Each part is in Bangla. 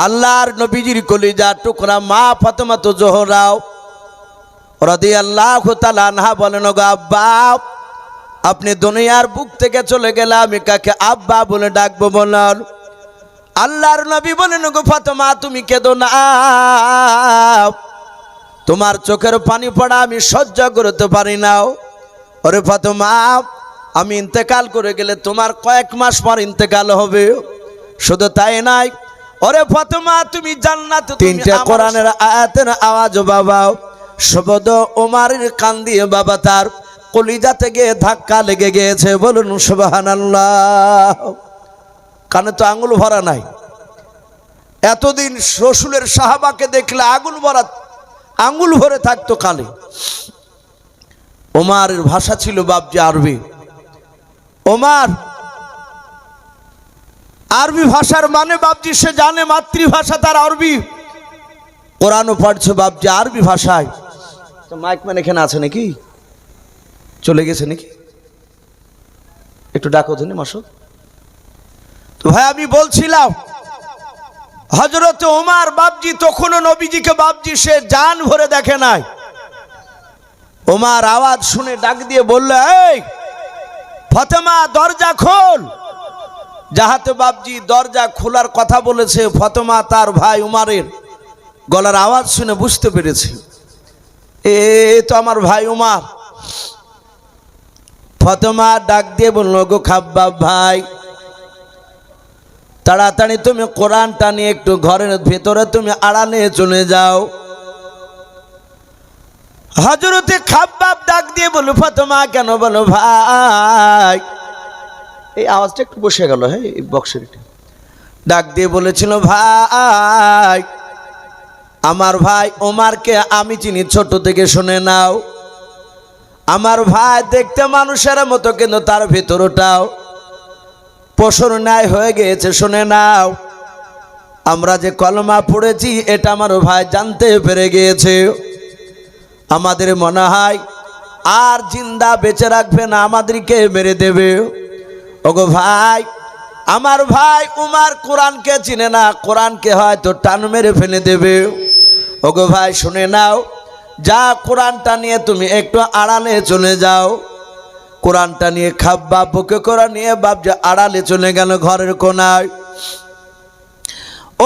আল্লাহর নবীজির কলিজার টুকরা মা ফাতেমা জোহরা রাদিয়াল্লাহু তাআলা আনহা বলেন, গো আব্বা, আপনি দুনিয়ার বুক থেকে চলে গেলে আমি কাকে আব্বা বলে ডাকবো বলেন? আল্লাহর নবী বলেন, গো ফাতেমা, তুমি কেঁদো না, তোমার চোখের পানি পড়া আমি সহ্য করতে পারি না। ওরে ফাতেমা, আমি ইন্তেকাল করে গেলে তোমার কয়েক মাস পর ইন্তেকাল হবে। শুধু তাই নাই, ওরে ফাতেমা, তুমি জান্নাত। তিনটা কোরআনের আয়াতের আওয়াজ বাবা শব্দ ওমরের কান দিয়ে বাবা তার কলিজা থেকে ধাক্কা লেগে গিয়েছে। বলুন সুবহানাল্লাহ। কানে তো আঙুল ভরা নাই। এতদিন রসুলের সাহাবাকে দেখলে আঙুল ভরে থাকতো কালে। ওমরের ভাষা ছিল বাবজি আরবি। ওমর আরবি ভাষার মানে বাবজি সে জানে, মাতৃভাষা তার আরবি। কোরআনও পড়ছে বাবজি আরবি ভাষায়। তো মাইকম্যান এখানে আছে নাকি? চলে গেছে নাকি? একটু ডাকো ধরে মাসুদ। তো ভাই আমি বলছিলাম, হযরত ওমর বাবজি তখনও নবীজিকে বাবজি সে জান ভরে দেখে নাই। ওমর আওয়াজ শুনে ডাক দিয়ে বলল, এই ফাতেমা, দরজা খোল। যাহাতে বাবজি দরজা খোলার কথা বলেছে, ফাতেমা তার ভাই উমারের গলার আওয়াজ শুনে বুঝতে পেরেছে এ তো আমার ভাই উমার। ফাতেমা ডাক দিয়ে বলল, গো খাব্বাব ভাই, তাড়াতাড়ি তুমি কোরআনটা নিয়ে একটু ঘরের ভেতরে তুমি আড়ালে চলে যাও। হযরতে খাব্বাব ডাক দিয়ে বলল, ফাতেমা কেন? বলো ভাই। এই আওয়াজটা একটু বসে গেল। হ্যাঁ, এই বক্সের ডাক দিয়ে বলেছিল, ভাই, আমার ভাই ওমরকে আমি চিনি ছোট থেকে, শুনে নাও। আমার ভাই দেখতে মানুষের মতো, কিন্তু তার ভেতরটাও পশুর ন্যায় হয়ে গিয়েছে। শুনে নাও, আমরা যে কলমা পড়েছি এটা আমার ভাই জানতে পেরে গিয়েছে। আমাদের মনে হয় আর জিন্দা বেঁচে রাখবে না, আমাদেরকে মেরে দেবে। ওগো ভাই, আমার ভাই উমর কোরআনকে চিনে না, কোরআনকে হয়তো টান মেরে ফেলে দেবে। ওগো ভাই শুনে নাও, যা কোরআনটা নিয়ে তুমি একটু আড়ালে চলে যাও। কোরআনটা নিয়ে খাব্বাব বুকে করে নিয়ে বাবজি আড়ালে চলে গেল ঘরের কোনায়।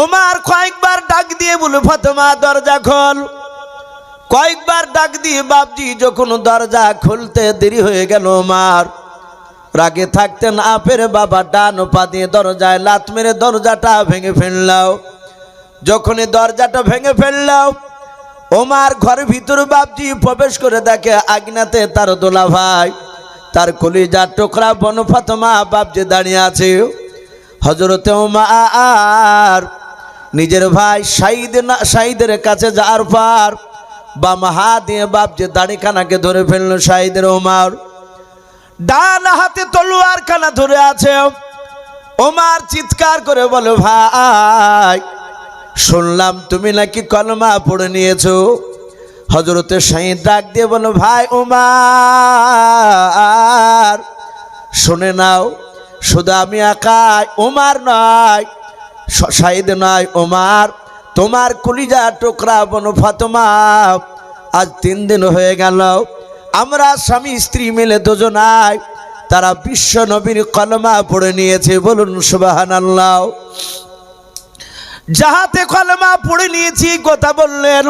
ওমর কয়েকবার ডাক দিয়ে বলে, ফাতেমা দরজা খোল। কয়েকবার ডাক দিয়ে বাবজি যখন দরজা খুলতে দেরি হয়ে গেল, ওমর রাগে থাকতে না পেরে বাবা ডান পা দিয়ে দরজায় লাত মেরে দরজাটা ভেঙে ফেললাম। যখনই দরজাটা ভেঙে ফেললাম, ওমর ঘরের ভিতরে বাবজি প্রবেশ করে দেখে আগনাতে তার দোলা ভাই, তার কলিজার টুকরা বোন ফাতেমা বাবজি দাঁড়িয়ে আছে। হযরতে ওমর নিজের ভাই শাহিদের কাছে যাওয়ার পর বাম হাত দিয়ে বাবজি দাড়িখানাকে ধরে ফেলল। শাহিদের ওমর ডান হাতে তলোয়ার খানা ধরে আছে। ওমর চিৎকার করে বলে, ভাই, শুনলাম তুমি নাকি কলমা পড়ে নিয়েছো। হযরতে শাহিদ ডাক দিয়ে বলো, ভাই ওমর শুনে নাও, শুধু আমি একাই, ওমর নয়, শাহিদ নয়, ওমর তোমার কলিজা টুকরা বোন ফাতেমা আজ 3 দিন হয়ে গেল আমরা স্বামী স্ত্রী মিলে দুজনায় তারা বিশ্ব নবীর কলমা পড়ে নিয়েছে। বলুন সুবহানাল্লাহ। যাহাতে কলমা পড়ে নিয়েছি কথা বললেন,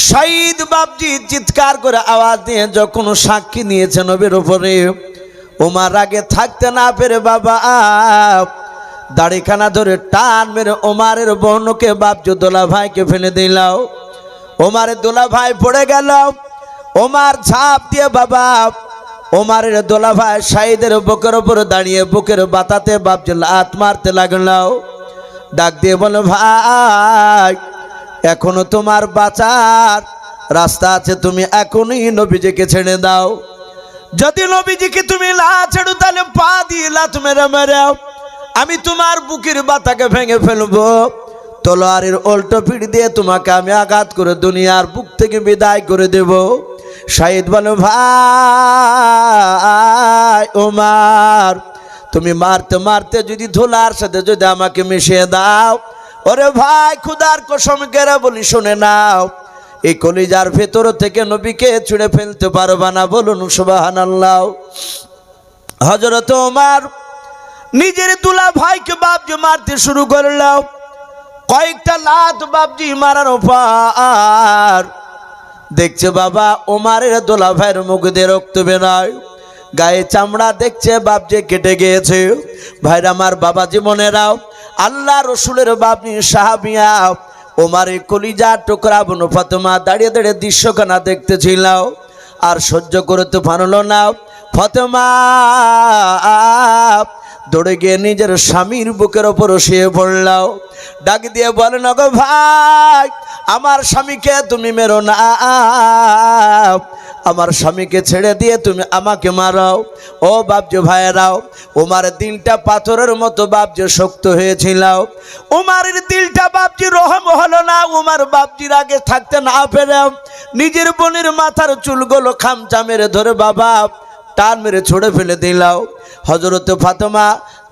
শাহিদ বাবজি চিৎকার করে আওয়াজ দিয়ে যখন সাক্ষী নিয়েছে নবীর উপরে, ওমর আগে থাকতে না পেরে বাবা দাড়িখানা ধরে টান মেরে ওমরের বোনকে বাবজি দোলা ভাইকে ফেলে দিলাম। ওমরের দোলা ভাই পড়ে গেল। ওমর ঝাঁপ দিয়ে বাবা ওমরের দোলা ভাই শাহিদের বুকের উপর দাঁড়িয়ে বুকের বাতাতে বাবজি লাত মারতে লাগলো। ডাক দিয়ে বলো, ভাই, এখনো তোমার বাঁচার রাস্তা আছে, তুমি এখনই নবীজিকে ছেড়ে দাও। যদি নবীজিকে তুমি লা ছেড়ো, তাহলে পা দিয়ে লাত মেরে মেরে আমি তোমার বুকের বাতাকে ভেঙে ফেলবো। তলোয়ারের উল্টো পিঠ দিয়ে তোমাকে আমি আঘাত করে দুনিয়ার বুক থেকে বিদায় করে দেব। শাহিদ বলো, ভাই ওমর, তুমি মারতে মারতে যদি ধুলার সাথে যদি আমাকে মিশিয়ে দাও, ওরে ভাই খুদার কসম করে বলি শুনে নাও, এই কলিজার ভেতর থেকে নবীকে ছুঁড়ে ফেলতে পারবা না, বলুন সুবহানাল্লাহ। হযরত ওমর নিজের দুলা ভাইকে বাপজি মারতে শুরু করলো। কয়েকটা লাত বাপজি মারার পর দেখছে বাবা ওমরের দুলা ভাইয়ের মুখ দিয়ে রক্ত বেরোয়, গায়ে চামড়া দেখছে বাপজি কেটে গিয়েছে। ভাইরা আমার বাবা জীবনেরাও, আল্লাহ রসুলের বাপনি সাহাবিয়া ওমরের কলিজা টুকরা বোন ফাতেমা দাঁড়িয়ে দাঁড়িয়ে দৃশ্যখানা দেখতেছিল, আর সহ্য করতে পারল না। ফাতেমা দৌড়ে গিয়ে নিজের স্বামীর বুকের ওপর শুয়ে পড়ল, ডাক দিয়ে বলেন গো ভাই, আমার স্বামীকে তুমি মেরো না, আমার স্বামীকে ছেড়ে দিয়ে তুমি আমাকে মারাও। ও বাপজি ভাইয়েরাও, ওমার দিলটা পাথরের মতো বাপজি শক্ত হয়েছিল। ওমারের দিলটা বাপজি রহম হলো না। ওমার বাপজির আগে থাকতে না পেরে নিজের বোনের মাথার চুলগুলো খামচা মেরে ধরে বাবা টান মেরে ছড়ে ফেলে দিলাও। হযরত ফাতেমা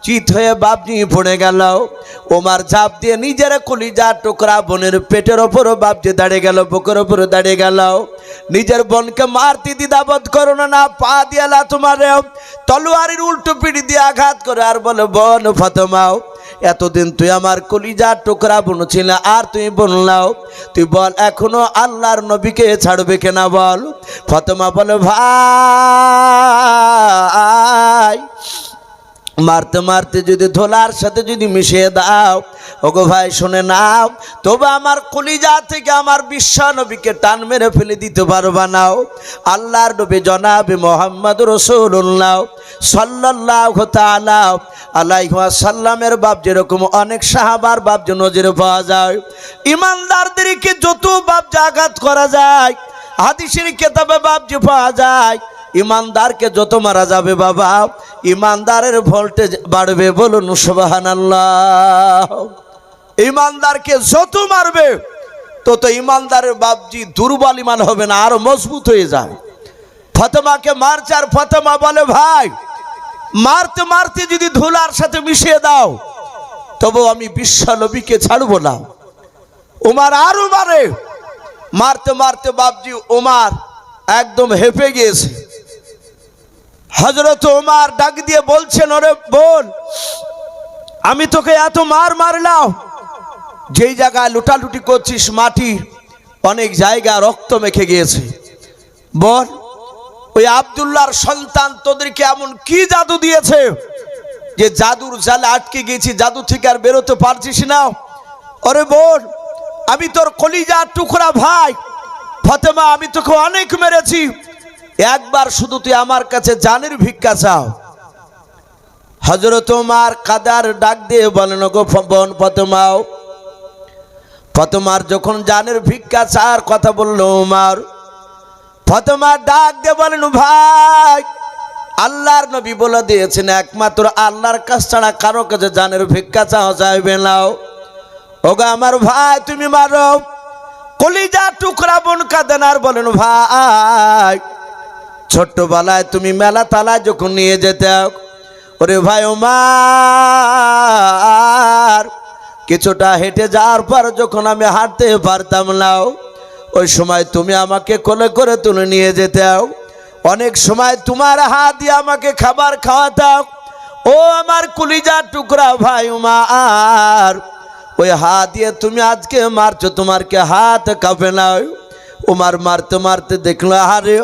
চিত হয়ে বাপজি পড়ে গেল। ওমার ঝাঁপ দিয়ে নিজের কলিজা টুকরা বোনের পেটের ওপরও বাপজি দাঁড়িয়ে গেল, বুকের ওপরে দাঁড়িয়ে গেল। নিজের বোনকে মারতে দ্বিধাবোধ করো না, পা দিয়ে লাথ মারে, তলোয়ারের উল্টো পিঠি দিয়ে আঘাত করে আর বলে, বোন ফাতেমাও, এতদিন তুই আমার কলিজা টুকরা বোন ছিল, আর তুই বললাও, তুই বল এখনো আল্লাহর নবীকে ছাড়বে কেনা বল। ফাতেমা বলে, ভাই মারতে মারতে যদি ধোলার সাথে যদি মিশিয়ে দাও, ওগো ভাই শুনে নাও, তবে আমার কলিজা থেকে আমার বিশ্ব নবীকে টান মেরে ফেলে দিতে পারবা নাও। আল্লাহর নবী জনাবে মুহাম্মদ রাসূলুল্লাহ সাল্লাল্লাহু তাআলা আলাইহি ওয়াসাল্লামের বাপ যেরকম অনেক সাহাবার বাপ যে নজরে পাওয়া যায়, ইমানদারদেরকে যত বাপ আঘাত করা যায় হাদিসের কিতাবে বাপ যে পাওয়া যায়, ইমানদারকে যত মারা যাবে বাবা ইমানদারের ভোল্টেজ বাড়বে, বলুন সুবহানাল্লাহ। ইমানদারকে যত মারবে তত ইমানদারের বাপজি দুর্বল ইমান হবে না, আরো মজবুত হয়ে যায়। ফাতেমাকে মারছে, আর ফাতেমা বলে, ভাই মারতে মারতে যদি ধুলার সাথে মিশিয়ে দাও তবু আমি বিশ্ব নবীকে ছাড়বো না। ওমর আরো মারে, মারতে মারতে বাপজি ওমর একদম হেঁপে গিয়েছে। হযরত ওমর ডাক দিয়ে বলছেন, ওরে বোন, আমি তোকে এত মারলাম, যেই জায়গায় লুটালুটি করছিস মাটি অনেক জায়গা রক্ত মেখে গিয়েছে, বল ওই আব্দুল্লাহর সন্তান তোদেরকে এমন কি জাদু দিয়েছে যে জাদুর জালে আটকে গেছি, জাদু থেকে আর বেরোতে পারছিস না? ওরে বোন, আমি তোর কলিজার টুকরা ভাই ফাতেমা, আমি তোকে অনেক মেরেছি, একবার শুধু তুই আমার কাছে জানের ভিক্ষা চাও। হযরত ওমর কাদার ডাক দিয়ে বলেন, গো বোন ফাতেমাও, ফাতেমার যখন জানের ভিক্ষা চাওয়ার কথা বললো ওমর, ফাতেমা ডাক দিয়ে বলেন, ভাই আল্লাহর নবী বলে দিয়েছেন একমাত্র আল্লাহর কাছ ছাড়া কারো কাছে জানের ভিক্ষা চাওয়া যাবে না। ওগো আমার ভাই তুমি মারো। কলিজা টুকরা বোন কাঁদেন আর বলেন, ভাই ছোট্টবেলায় তুমি মেলা তালায় যখন নিয়ে যেতে, ওরে ভাই ওমর কিছুটা হেঁটে যাওয়ার পর যখন আমি হাঁটতে পারতাম না, ওই সময় তুমি আমাকে কোলে করে তুলে নিয়ে যেতে, অনেক সময় তোমার হাত দিয়ে আমাকে খাবার খাওয়াতাম। ও আমার কলিজা টুকরা ভাই ওমর, ওই হাত দিয়ে তুমি আজকে মারছো, তোমার কে হাত কাঁপে না? ওমর মারতে মারতে দেখলো, আরে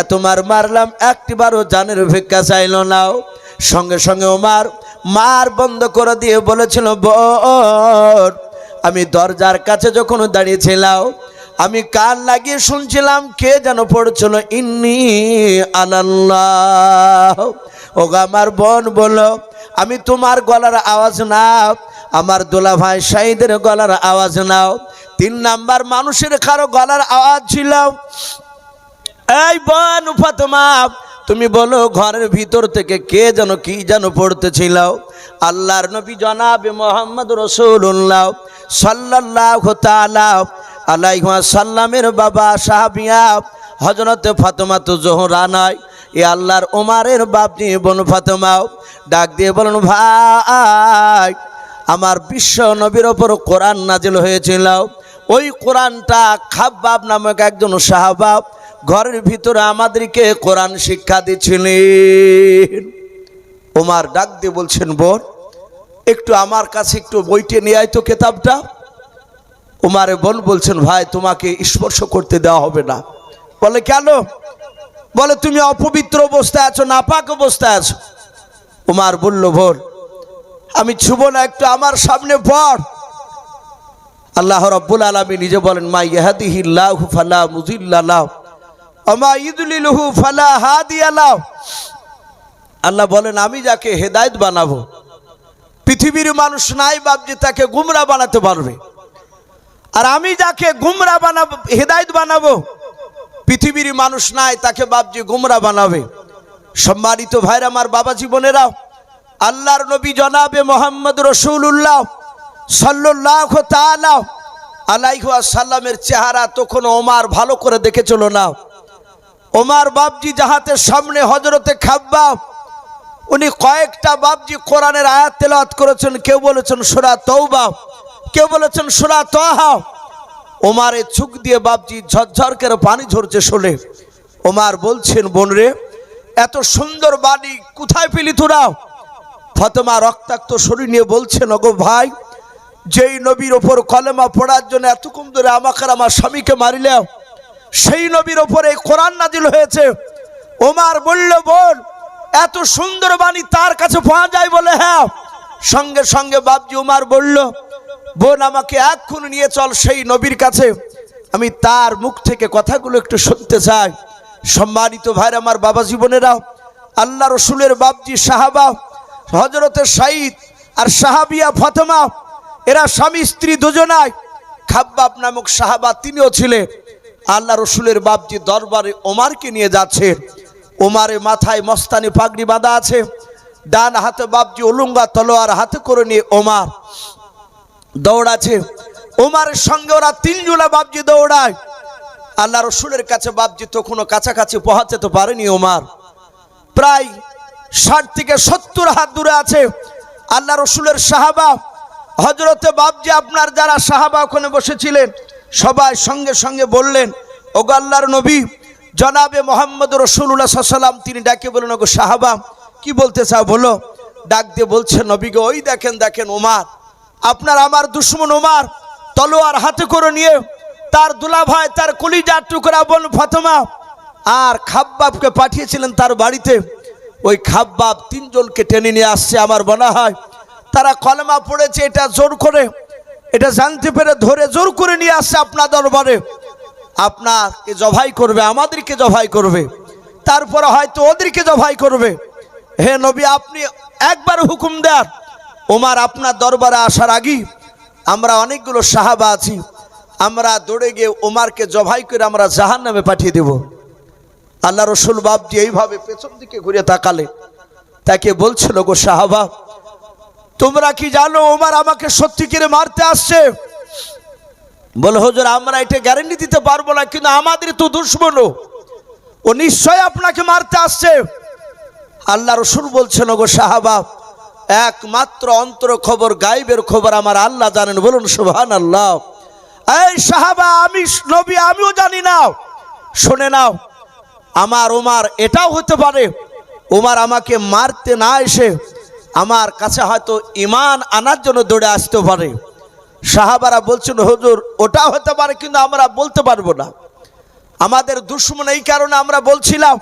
এত মারলাম একটিবারও জানের ভিক্ষা চাইল না। সঙ্গে সঙ্গে ওমর মার বন্ধ করে দিয়ে বলেছিল, বোন আমি দরজার কাছে যখন দাঁড়িয়েছিলাম আমি কান লাগিয়ে শুনছিলাম কে যেন পড়ছিল, ইন্নী আলাল্লাহ। ওগো আমার বোন বলো, আমি তোমার গলার আওয়াজ না, আমার দোলা ভাই শাহিদের গলার আওয়াজ নাও, 3 নাম্বার মানুষের কারো গলার আওয়াজ ছিল। এই বোন ফাতেমা তুমি বলো ঘরের ভিতর থেকে কে যেন কি যেন পড়তেছিল? আল্লাহর নবী জনাবে মুহাম্মদ রাসূলুল্লাহ সাল্লাল্লাহু তাআলা আলাইহি ওয়াসাল্লামের বাবা সাহাবিয়া হযরত ফাতেমা তো জোহরা নাই, এ আল্লাহর ওমরের বাপজি বোন ফাতেমা ডাক দিয়ে বলেন, ভাই আমার বিশ্ব নবীর ওপর কোরআন নাজিল হয়েছিল। ওই কোরআনটা খাব্বাব নামক একজন সাহাবা ঘরের ভিতরে আমাদেরকে কোরআন শিক্ষা দিচ্ছিলেন। ওমর ডাক দিয়ে বলছেন, বোন একটু আমার কাছে একটু বইটা নিয়ে আয় তো, কিতাবটা। ওমরে বোন বলছেন, ভাই তোমাকে স্পর্শ করতে দেওয়া হবে না। বলে কেন? বলে তুমি অপবিত্র অবস্থায় আছো, নাপাক অবস্থায় আছো। ওমর বলল, বোন আমি ছুব না, একটু আমার সামনে পড়। আল্লাহ রাব্বুল আলামিন নিজে বলেন, মা ইয়াহদিহিল্লাহু ফালা মুযিল্লা লাহু ওয়া মা ইউদ্লিলহু ফালা হাদিয়া লাহু। আল্লাহ বলেন, আমি যাকে হেদায়েত বানাবো, পৃথিবীর মানুষ নাই বাপজি তাকে গুমরা বানাতে পারবে। আর আমি যাকে গুমরা বানাবো, হেদায়েত বানাবো, পৃথিবীর মানুষ নাই তাকে বাপজি গুমরা বানাবে। সম্মানিত ভাইরা আমার, বাবা জীবনেরা, আল্লাহর নবী জনাবে মোহাম্মদ রাসূলুল্লাহ সাল্লাল্লাহু তাআলা আলাইহি ওয়াসাল্লামের চেহারা তখন ওমর ভালো করে দেখেছিল না। ওমর বাপজি জাহাতের সামনে হযরতে খাব্বাব, উনি কয়েকটা বাপজি কোরআনের আয়াত তেলাওয়াত করেছেন। কেউ বলেছেন সূরা তাওবা, কেউ বলেছেন সূরা তাহা। ওমরের চোখ দিয়ে বাপজি ঝরঝর করে পানি ঝরছে শুনে ওমর বলছেন, বোন রে এত সুন্দর বাণী কোথায় পেলি তোরা? ফাতেমা রক্তাক্ত শরীর নিয়ে বলছেন, ওগো ভাই, যেই নবীর ওপর কলেমা পড়ার জন্য এতক্ষণ ধরে আমাকে আর আমার স্বামীকে মারিলে, সেই নবীর ওপর এই কোরআন নাজিল হয়েছে। ওমর বলল, বোন এত সুন্দর বাণী তার কাছে পাওয়া যায়? বলে হ্যাঁ। সঙ্গে সঙ্গে বাপজি ওমর বলল, বোন আমাকে এক্ষুনি নিয়ে চল সেই নবীর কাছে, আমি তার মুখ থেকে কথাগুলো একটু শুনতে চাই। সম্মানিত ভাইরা আমার, বাবা জীবনেরা, আল্লাহ রসুলের বাপজি সাহাবা হযরতে সাঈদ আর সাহাবিয়া ফাতেমা, এরা স্বামী স্ত্রী দুজনাই। খাব্বাব নামক সাহাবা তিনিও ছিলেন। আল্লাহ রসুলের বাপজি দরবারে ওমরকে নিয়ে যাচ্ছেন। ওমরের মাথায় মস্তানি পাগড়ি বাঁধা আছে, ডান হাতে বাপজি উলুঙ্গা তলোয়ার হাতে করে নিয়ে ওমর দৌড়াচ্ছে। ওমরের সঙ্গে ওরা তিনজনা বাপজি দৌড়ায়। আল্লাহ রসুলের কাছে বাপজি তখনও কাছাকাছি পৌঁছাতে পারেনি ওমর, প্রায় 60 থেকে 70 হাত দূরে আছে। আল্লাহ রসুলের সাহাবা হযরতে বাপজি আপনার যারা সাহাবা ওখানে বসেছিলেন সবাই সঙ্গে সঙ্গে বললেন, ওগো আল্লাহর নবী জনাবে মোহাম্মদ রাসূলুল্লাহ সাল্লাল্লাহু আলাইহি ওয়াসাল্লাম। তিনি ডাকে বলেন, ওগো সাহাবা কি বলতে চাও বলো। ডাক দিয়ে বলছে, নবী গো, ওই দেখেন দেখেন ওমর, আপনার আমার দুশমন ওমর তলোয়ার হাতে করে নিয়ে তার দুলাভাই, তার কলিজার টুকরা বোন ফাতেমা আর খাব্বাবকে পাঠিয়েছিলেন তার বাড়িতে। ওই খাব্বাব তিনজনকে টেনে নিয়ে আসছে। আমার মনে হয় তারা কলেমা পড়েছে, এটা জোর করে, এটা জানতে পেরে ধরে জোর করে নিয়ে আসছে আপনার দরবারে। আপনাকে জবাই করবে, আমাদেরকে জবাই করবে, তারপরে হয়তো ওদেরকে জবাই করবে। হে নবী, আপনি একবার হুকুম দেন। ওমর আপনার দরবারে আসার আগেই আমরা অনেকগুলো সাহাবা আছি, আমরা দৌড়ে গিয়ে ওমরকে জবাই করে আমরা জাহান্নামে পাঠিয়ে দেব। আল্লাহ রসুল বাপজি এইভাবে পেছন দিকে ঘুরে তাকালে তাকে বলছিল, গো সাহাবা, তোমরা কি জানো ওমর আমাকে সত্যি করে মারতে আসছে? বলে, হুজুর আমরা এটা গ্যারান্টি দিতে পারবো না, কিন্তু আমাদের তো দুশমন, ও নিশ্চয় আপনাকে মারতে আসছে। আল্লাহ রসুল বলছেন, গো সাহাবা, একমাত্র অন্তর খবর, গায়েবের খবর আমার আল্লাহ জানেন। বলুন সুবহানাল্লাহ। এই সাহাবা, আমি নবী আমিও জানি না। শুনে নাও, আমার ওমর এটাও হতে পারে ওমর আমাকে মারতে না এসে আমার কাছে হয়তো ঈমান আনার জন্য দৌড়ে আসতে পারে। সাহাবারা বলছেন, হুজুর ওটাও হতে পারে, কিন্তু আমরা বলতে পারবো না, আমাদের দুশমন। এই কারণে আমরা বলছিলাম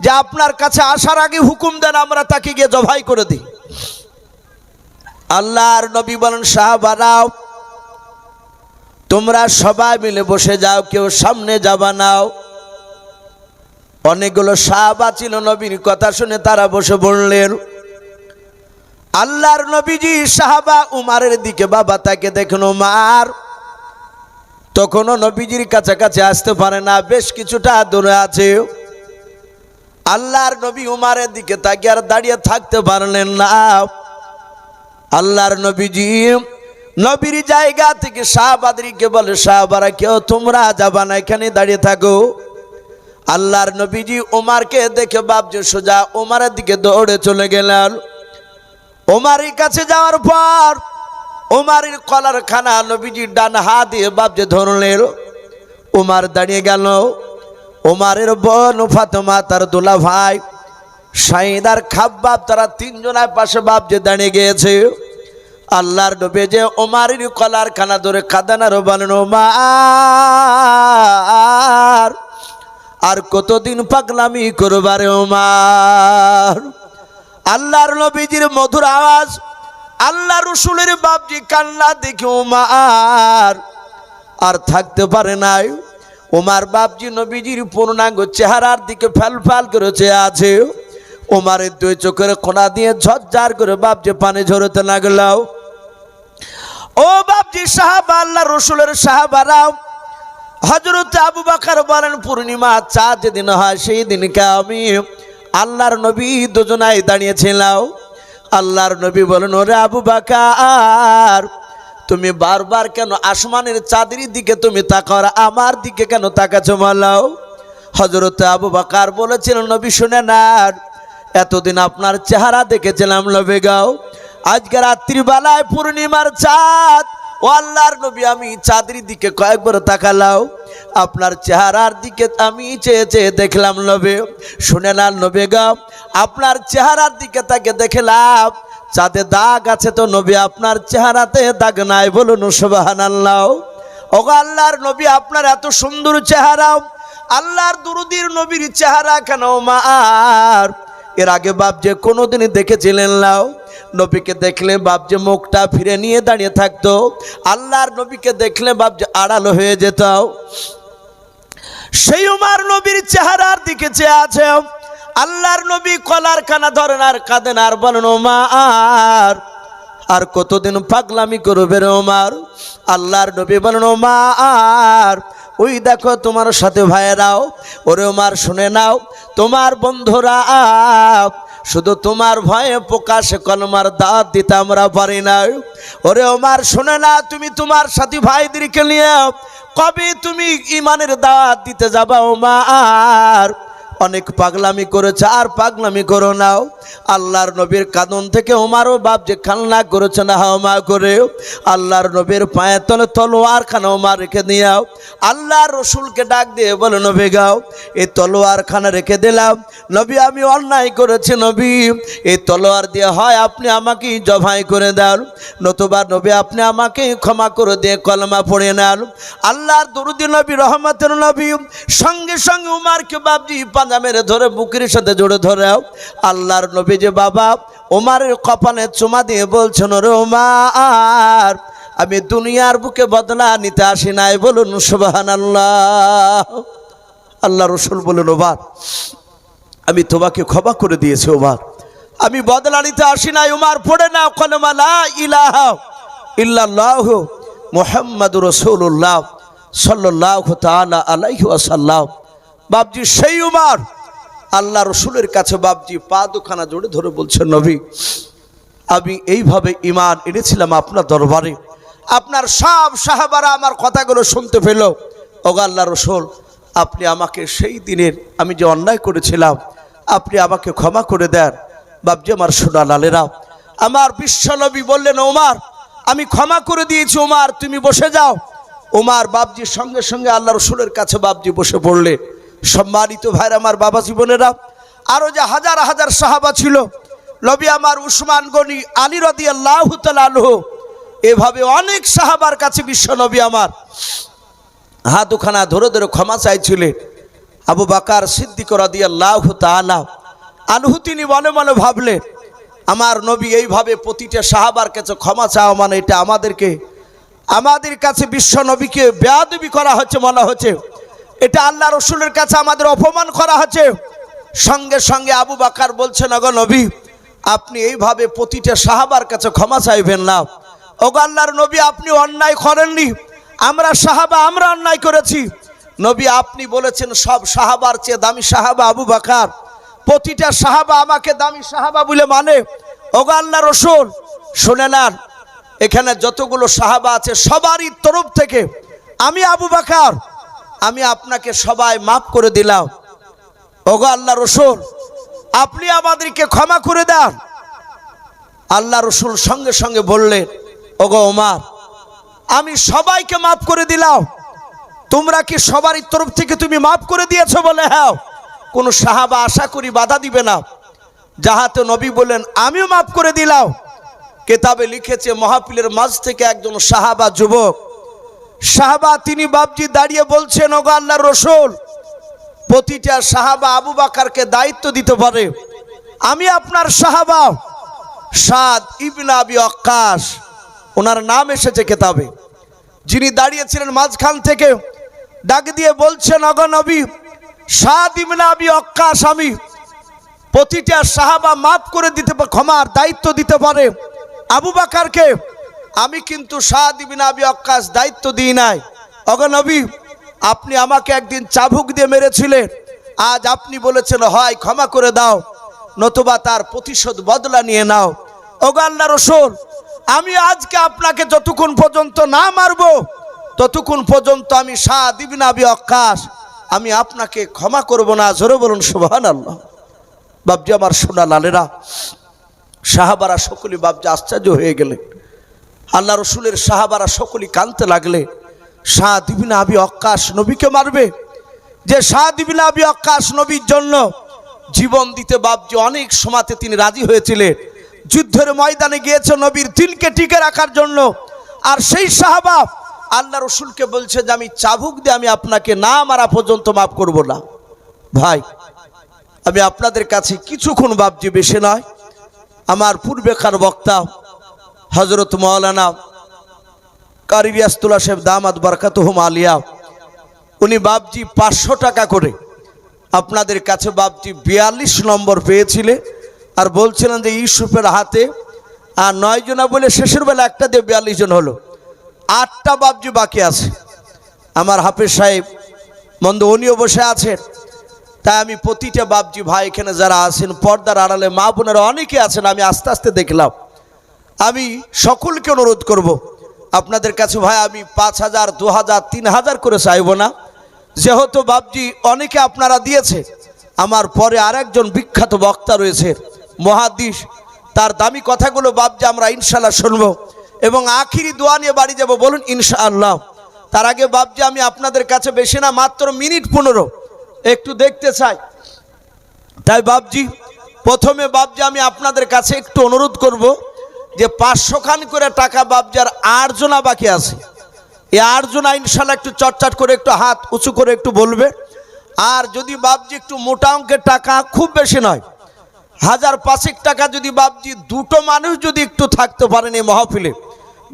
যে আপনার কাছে আসার আগে হুকুম দেন, আমরা তাকে গিয়ে জবাই করে দিই। আল্লাহর নবী বলেন, সাহাবারাও তোমরা সবাই মিলে বসে যাও, কেউ সামনে যাবা নাও। অনেকগুলো সাহাবা ছিল, নবীর কথা শুনে তারা বসে বললেন। আল্লাহর নবীজি সাহাবা উমারের দিকে বাবা তাকে দেখেন উমার তখনও নবীজির কাছাকাছি আসতে পারে না, বেশ কিছুটা দূরে আছে। আল্লাহর নবী উমারের দিকে তাকিয়ে আর দাঁড়িয়ে থাকতে পারলেন না। আল্লাহর নবীজি নবীর জায়গা থেকে সাহাবাদেরকে বলে, সাহাবারা কেউ তোমরা যাবা না, এখানে দাঁড়িয়ে থাকো। আল্লাহর নবীজি উমারকে দেখে বাপজি সোজা উমারের দিকে দৌড়ে চলে গেলেন। উমারের কাছে যাওয়ার পর ওমারের কলার খানা নবীজির ডান হাত দিয়ে বাপজি ধরলেন। ওমার দাঁড়িয়ে গেল। ওমারের বোন ফাতেমা, তার দুলা ভাই শাহিদ আর খাব্বাব, তারা তিনজনের পাশে বাপজি দাঁড়িয়ে গিয়েছে। আল্লাহর নবী যে ওমারের কলার খানা ধরে কাঁদেন আর বলেন, ওমার আর কতদিন পাগলামি করবারে ওমার। আল্লাহর নবীজির মধুর আওয়াজ, আল্লাহ রসুলের বাপজি কান্না দেখে ওমার আর থাকতে পারে নাই। ওমার বাপজি নবীজির পূর্ণাঙ্গ চেহারার দিকে ফ্যাল ফ্যাল করে চেয়ে আছে। ওমারের দুই চোখের কোনা দিয়ে ঝরঝর করে বাপজি পানি ঝরতে লাগলো। ও বাপজি সাহাবা, আল্লাহ রসুলের সাহাবারাও, হযরত আবু বকর বলেন, পূর্ণিমা চাঁদ যেদিন হয় সেই দিনকে আমি আল্লাহর নবী দুজনাই দাঁড়িয়েছিলাম। আল্লাহর নবী বলেন, ওরে আবু বকর, তুমি বারবার কেন আসমানের চাঁদের দিকে তুমি তাকাও, আমার দিকে কেন তাকাচ্ছ মালাও? হযরত আবু বকর বলেছিলেন, নবী শুনে নেন, এতদিন আপনার চেহারা দেখেছিলাম নবী গাও, আজকে রাত্রিবেলায় পূর্ণিমার চাঁদ, ও আল্লাহর নবী আমি চাঁদের দিকে কয়েকবার তাকালাম, আপনার চেহারার দিকে আমি চেয়ে চেয়ে দেখলাম নবী। শুনে না নবী গাও, আপনার চেহারার দিকে তাকে দেখলাম চাঁদে দাগ আছে, তো নবী আপনার চেহারাতে দাগ নাই, বলুন সুবহানাল্লাহ। ওগো আল্লাহর নবী, আপনার এত সুন্দর চেহারা, আল্লাহর দুরুদির নবীর চেহারা কেন মার এর আগে বাপ যে কোনোদিন দেখেছিলেন নাও? নবীকে দেখলে বাপ যে মুখটা ফিরে নিয়ে দাঁড়িয়ে থাকতো, আল্লাহর নবীকে দেখলে বাপ যে আড়াল হয়ে যেত। সেই উমার নবীর চেহারার দিকে চেয়ে আছে। আল্লাহর নবী কলার কানা ধরেন আর কাঁদেন আর বলেন, ওমার আর কতদিন পাগলামি করবে রে ওমার? আল্লাহর নবী বলেন, ওমার ওই দেখো তোমার সাথে ভাইয়েরাও, ওরে ওমার শুনে নাও, তোমার বন্ধুরা শুধু তোমার ভয়ে প্রকাশে কলমার দাওয়াত দিতে আমরা পারি না। ওরে ওমার শুনে না, তুমি তোমার সাথী ভাইদেরকে নিয়ে কবে তুমি ইমানের দাওয়াত দিতে যাবা? ওমার অনেক পাগলামি করেছে, আর পাগলামি করো নাও। আল্লাহর নবীর কাঁদন থেকে ওমারও বাপ যে খালনা করেছে না হাওমা করে, আল্লাহর নবীর পায়ে তলে তলোয়ার খানা ওমার রেখে দিয়াও। আল্লাহর রসুলকে ডাক দিয়ে বলে, নবী গাও, এই তলোয়ার খানা রেখে দিলাম, নবী আমি অন্যায় করেছি, নবী এই তলোয়ার দিয়ে হয় আপনি আমাকে জবাই করে দেন, নতুবা নবী আপনি আমাকে ক্ষমা করে দিয়ে কলমা পড়ে নেন। আল্লাহর দরুদি নবী রহমতের নবী সঙ্গে সঙ্গে উমারকে বাপজি পাঞ্জা মেরে ধরে বুকের সাথে জোরে ধরে আল্লাহর নবী যে বাবা ওমারের কপালে চুমা দিয়ে বলছেন, ওরে ওমার আমি দুনিয়ার বুকে বদলা নিতে আসি নাই, বলুন সুবহানাল্লাহ। আল্লাহ রসুল বলেন, ওমার আমি তোমাকে ক্ষমা করে দিয়েছি, ওমার আমি বদলা নিতে আসি নাই। ওমার পড়ে না কলমা লা ইলাহা ইল্লাল্লাহু মুহাম্মাদুর রাসূলুল্লাহ সাল্লাল্লাহু তাআলা আলাইহি ওয়াসাল্লাম। বাপজি সেই উমার আল্লাহ রসুলের কাছে বাপজি পা দুখানা জোড়ে ধরে বলছেন, নবী আমি এইভাবে ঈমান এনেছিলাম আপনার দরবারে, আপনার সব সাহাবারা আমার কথাগুলো শুনতে পেল। ওগো আল্লাহ রসুল, আপনি আমাকে সেই দিনের আমি যে অন্যায় করেছিলাম আপনি আমাকে ক্ষমা করে দেন। বাপজি আমার সোনা লালেরা, আমার বিশ্ব নবী বললেন, ওমার আমি ক্ষমা করে দিয়েছি, ওমার তুমি বসে যাও। ওমার বাপজির সঙ্গে সঙ্গে আল্লাহ রসুলের কাছে বাপজি বসে পড়লে। সম্মানিত ভাইরা আমার, বাবা জীবনেরা, আরো যে হাজার হাজার সাহাবা ছিল, নবী আমার উসমান গনি, আলী রাদিয়াল্লাহু তাআলা আনহু, এভাবে অনেক সাহাবার কাছে বিশ্ব নবী আমার হাত দুখানা ধরে ধরে ক্ষমা চাইছিলেন। আবু বকর সিদ্দিক রাদিয়াল্লাহু তাআলা আনহু তিনি মনে মনে ভাবলেন, আমার নবী এইভাবে প্রতিটা সাহাবার কাছে ক্ষমা চাওয়া মানে এটা আমাদের কাছে বিশ্ব নবীকে বেয়াদবি করা হচ্ছে মনে হচ্ছে, এটা আল্লাহ রসুলের কাছে আমাদের অপমান করা হচ্ছে। সঙ্গে সঙ্গে আবু বকর বলছেন, ওগো নবী আপনি এইভাবে প্রতিটা সাহাবার কাছে ক্ষমা চাইবেন না। ওগো আল্লাহর নবী আপনি অন্যায় করেননি, আমরা সাহাবা আমরা অন্যায় করেছি। নবী আপনি বলেছেন সব সাহাবার চেয়ে দামি সাহাবা আবু বকর, প্রতিটা সাহাবা আমাকে দামি সাহাবা বলে মানে। ওগো আল্লাহ রসুল শুনে নেন, এখানে যতগুলো সাহাবা আছে সবারই তরফ থেকে আমি আবু বকর আমি আপনাকে সবাই মাফ করে দিলাম। ওগো আল্লাহ রসুল আপনি আমাদেরকে ক্ষমা করে দেন। আল্লাহ রসুল সঙ্গে সঙ্গে বললেন, ওগো ওমর, আমি সবাইকে মাফ করে দিলাম, তোমরা কি সবারই তরফ থেকে তুমি মাফ করে দিয়েছো? বলে হ্যাঁ। কোন সাহাবা আশা করি বাধা দিবে না। যাহাতে নবী বলেন আমিও মাফ করে দিলাম। কেতাবে লিখেছে মাহফিলের মাঝ থেকে একজন সাহাবা, যুবক সাহাবা, তিনি বাপজি দাঁড়িয়ে বলছেন, ওগো আল্লাহর রাসূল, প্রতিটা সাহাবা আবু বকরকে দায়িত্ব দিতে পারে, আমি আপনার সাহাবা সাদ ইবনে আবি ওয়াক্কাস, ওনার নাম এসেছে কেতাবে, যিনি দাঁড়িয়েছিলেন মাঝখান থেকে ডাক দিয়ে বলছেন, ওগো নবী, সাদ ইবনে আবি ওয়াক্কাস, আমি প্রতিটা সাহাবা মাফ করে দিতে, ক্ষমার দায়িত্ব দিতে পারে আবু বকরকে, আমি কিন্তু সাদ ইবনে আবি ওয়াক্কাস দায়িত্ব দিই নাই। ওগো নবী, আপনি আমাকে একদিন চাবুক দিয়ে মেরেছিলেন, আজ আপনি বলেছেন হয় ক্ষমা করে দাও, নতুবা তার প্রতিশোধ বদলা নিয়ে নাও। ওগো আল্লাহর রাসূল, আমি আজকে আপনাকে যতক্ষণ পর্যন্ত না মারবো ততক্ষণ পর্যন্ত আমি সাদ ইবনে আবি ওয়াক্কাস, আমি আপনাকে ক্ষমা করব না। জোরে বলুন সুবহানাল্লাহ। বাপজি আমার সোনা লালেরা, সাহাবারা সকলেই বাপজি আশ্চর্য হয়ে গেলেন। আল্লাহ রসুলের সাহাবারা সকলেই কাঁদতে লাগলে, সাদ ইবনে আবি ওয়াক্কাস নবীকে মারবে? যে সাদ ইবনে আবি ওয়াক্কাস নবীর জন্য জীবন দিতে বাপজি অনেক সময়তে তিনি রাজি হয়েছিলেন, যুদ্ধের ময়দানে গিয়েছে নবীর দিনকে টিকে রাখার জন্য। আর সেই সাহাবা আল্লাহ রসুলকে বলছে যে আমি চাবুক দিয়ে আমি আপনাকে না মারা পর্যন্ত মাফ করব না। ভাই, আমি আপনাদের কাছে কিছুক্ষণ বাপজি, বেশি নয়, আমার পূর্বেকার বক্তা হযরত মাওলানা কারি রিয়াসতুল্লাহ সাহেব দামাত বরকাতুহুম আলিয়া, উনি বাপজি 500 টাকা করে আপনাদের কাছে বাপজি 42 নম্বর পেয়েছিলেন, আর বলছিলেন যে ইউসুফের হাতে আর 9 জনা বলে শেষের বেলা একটা দিয়ে 42 জন হলো, 8টা বাপজি বাকি আছে। আমার হাফেজ সাহেব মন্দ উনিও বসে আছেন। তাই আমি প্রতিটা বাপজি ভাই এখানে যারা আছেন, পর্দার আড়ালে মা বোনেরা অনেকে আছেন, আমি আস্তে আস্তে দেখলাম, আমি সকলকে অনুরোধ করব আপনাদের কাছে ভাই, আমি 5000, 2000, 3000 করে চাইব না, যেহেতু বাপজি অনেকে আপনারা দিয়েছে। আমার পরে আরেকজন বিখ্যাত বক্তা রয়েছে মুহাদ্দিস, তার দামি কথাগুলো বাপজি আমরা ইনশাআল্লাহ শুনবো এবং আখিরি দোয়া নিয়ে বাড়ি যাব। বলুন ইনশাআল্লাহ। তার আগে বাপজি আমি আপনাদের কাছে বেশি না, মাত্র মিনিট 15 একটু দেখতে চাই। তাই বাপজি প্রথমে বাপজি আমি আপনাদের কাছে একটু অনুরোধ করব যে 500 খান করে টাকা বাপজি আর 8 জনা বাকি আছে, এই 8 জনা ইনশাআল্লাহ একটু চটচট করে একটু হাত উঁচু করে একটু বলবে। আর যদি বাপজি একটু মোটা অঙ্কের টাকা, খুব বেশি নয়, 1005 টাকা যদি বাপজি দুটো মানুষ যদি একটু থাকতে পারেন এই মাহফিলে,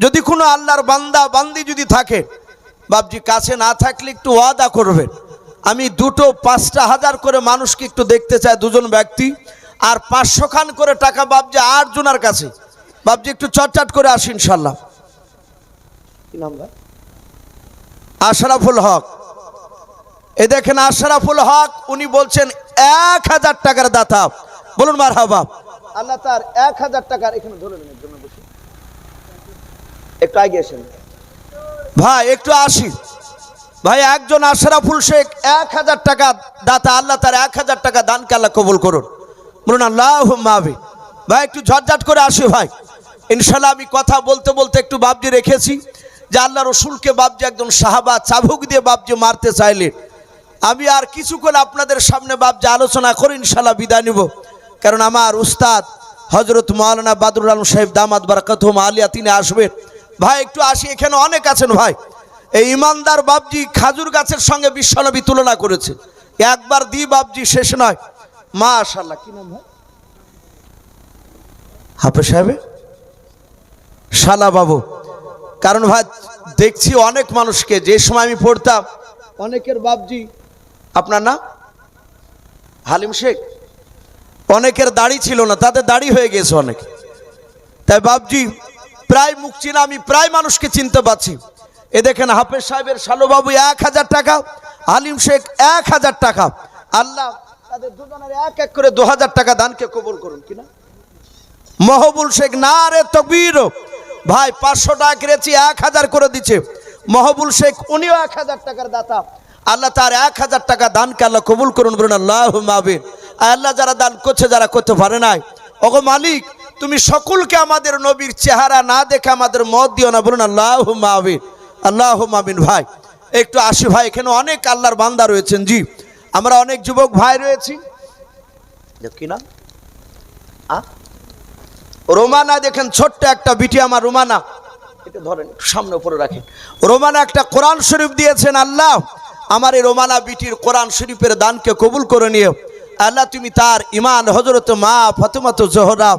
যদি কোনো আল্লাহর বান্দা বান্দি যদি থাকে বাপজি, কাছে না থাকলে একটু ওয়াদা করবেন, আমি দুটো 5টা 1000 করে মানুষকে একটু দেখতে চাই, দুজন ব্যক্তি, আর 500 খান করে টাকা বাপজি 8 জনের কাছে। বাপজি একটু চটচট করে আসি ইনশাআল্লাহ। কি নাম ভাই? আশরাফুল হক। এই দেখেন আশরাফুল হক, উনি বলছেন 1000 টাকার দাতা। বলুন মারহাবা। আল্লাহ তার 1000 টাকার, এখানে ধরে নিন একজন বসে, একটু আগে আসেন ভাই, একটু আসি ভাই। একজন আশরাফুল শেখ 1000 টাকা দাতা, আল্লাহ তার 1000 টাকা দানকে আল্লাহ কবুল করুন। বলুন আল্লাহুম্মা আমিন। ভাই একটু ঝটঝট করে আসি ভাই ইনশাআল্লাহ। আমি কথা বলতে বলতে একটু বাপজি রেখেছি যে আল্লাহ রসুলকে বাপজি একজন সাহাবা চাবুক দিয়ে বাপজি মারতে চাইলেন। আমি আর কিছুক্ষণ আপনাদের সামনে বাপজি আলোচনা করে ইনশাআল্লাহ বিদায় নিব, কারণ আমার উস্তাদ হযরত মাওলানা বাদরুল আলম সাহেব দামাত বরকাতুহুম আলিয়া তিনি আসবেন। ভাই একটু আসি, এখানে অনেক আছেন ভাই। এই ইমানদার বাপজি খাজুর গাছের সঙ্গে বিশ্বনবী তুলনা করেছে, একবার দি বাপজি শেষ নয়। মাশাআল্লাহ। কি নাম ভাই? হাফেজ সাহেব শালা বাবু। কারণ ভাই দেখছি অনেক মানুষকে, যে সময় আমি পড়তাম অনেকের বাপজি, আপনার না হালিম শেখ, অনেকের দাড়ি ছিল না, তাদের দাড়ি হয়ে গেছে অনেক। তাই বাপজি প্রায় মুখ চিনা, আমি প্রায় মানুষকে চিনতে পারছি। এ দেখেন হাফেজ সাহেবের শালুবাবু 1000 টাকা, হালিম শেখ 1000 টাকা। আল্লাহ তাদের দুজনের এক এক করে 2000 টাকা দানকে কবুল করুন। কিনা মহবুল শেখ, না রে তকবীর ভাই, 500 টাকা করেছি, 1000 করে দিচ্ছে মহবুল শেখ, উনিও 1000 টাকার দাতা। আল্লাহ তার 1000 টাকা দানকে আল্লাহ কবুল করুন। বলুন আল্লাহুম্মা আমিন। আল্লাহ যারা দান করছে, যারা করতে পারে নাই, ওগো মালিক তুমি সকলকে আমাদের নবীর চেহারা না দেখে আমাদের মত দিও না, বলুন আল্লাহুম্মা আমিন, আল্লাহুম্মা আমিন। ভাই একটু আসি ভাই, এখানে অনেক আল্লাহর বান্দা রয়েছেন। জি, আমরা অনেক যুবক ভাই রয়েছি। কি না রোমানা, দেখেন ছোট্ট একটা বিটি আমার রোমানা, এটা ধরেন সামনে উপরে রাখেন। রোমানা একটা কোরআন শরীফ দিয়েছেন। আল্লাহ আমার এই রোমানা বিটির কোরআন শরীফের দানকে কবুল করে নিও। আল্লাহ তুমি তার ইমান হযরত মা ফাতেমা জোহরা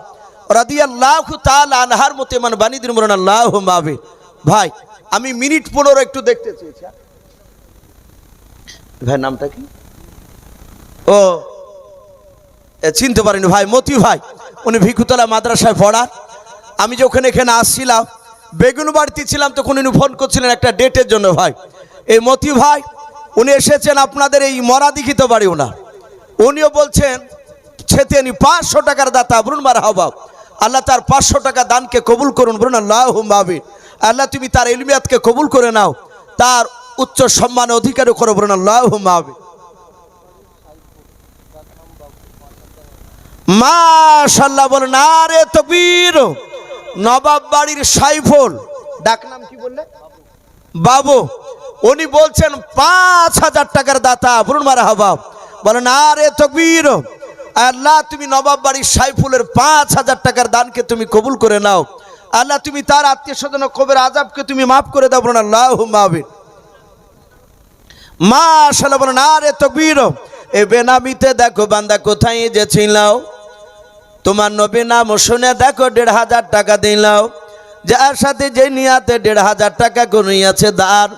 রাদিয়াল্লাহু তাআলা আনহার মতো ইমান বানিয়ে দিন, বলুন আল্লাহুম্মা আমিন। ভাই আমি মিনিট 15 একটু দেখতে চেয়েছি। ভাই নামটা কি? ও চিনতে পারিনি ভাই, মতি ভাই। উনি ভিকুতলা মাদ্রাসায় পড়ান। আমি যখন এখানে আসছিলাম, বেগুন বাড়িতে ছিলাম, তখন উনি ফোন করছিলেন একটা ডেটের জন্য। ভাই এই মতি ভাই উনি এসেছেন আপনাদের এই মরাদিঘিত বাড়ি ওনার। উনিও বলছেন ছেতে উনি 500 টাকার দাতা, বলুন মারহাবা। আল্লাহ তার 500 টাকা দানকে কবুল করুন, বলুন আল্লাহুম্মা আমিন। আল্লাহ তুমি তার ইলমিয়াতকে কবুল করে নাও, তার উচ্চ সম্মানের অধিকারও করো, বলুন আল্লাহুম্মা আমিন। মাশাআল্লাহ, বলেন আরে তাকবীর। নবাব বাড়ির সাইফুল, ডাক নাম কি বললে? বাবু। উনি বলছেন 5000 টাকার দাতা, বলুন মারহাবা। বলেন আরে তাকবীর। আল্লাহ তুমি নবাব বাড়ির সাইফুলের 5000 টাকার দানকে তুমি কবুল করে নাও। আল্লাহ তুমি তার আত্মীয় স্বজন কবরের আযাবকে তুমি মাফ করে দাও, বলুন আল্লাহুম্মা আমিন। মাশাআল্লাহ, বলেন আরে তাকবীর। এই বেনামিতে দেখো বান্দা কোথায় যে ছিল, তোমার নবী নাম শুনে দেখো 1500 টাকা দিলাও। যার সাথে যে নিয়াতে 1500 টাকা করিয়াছে দান,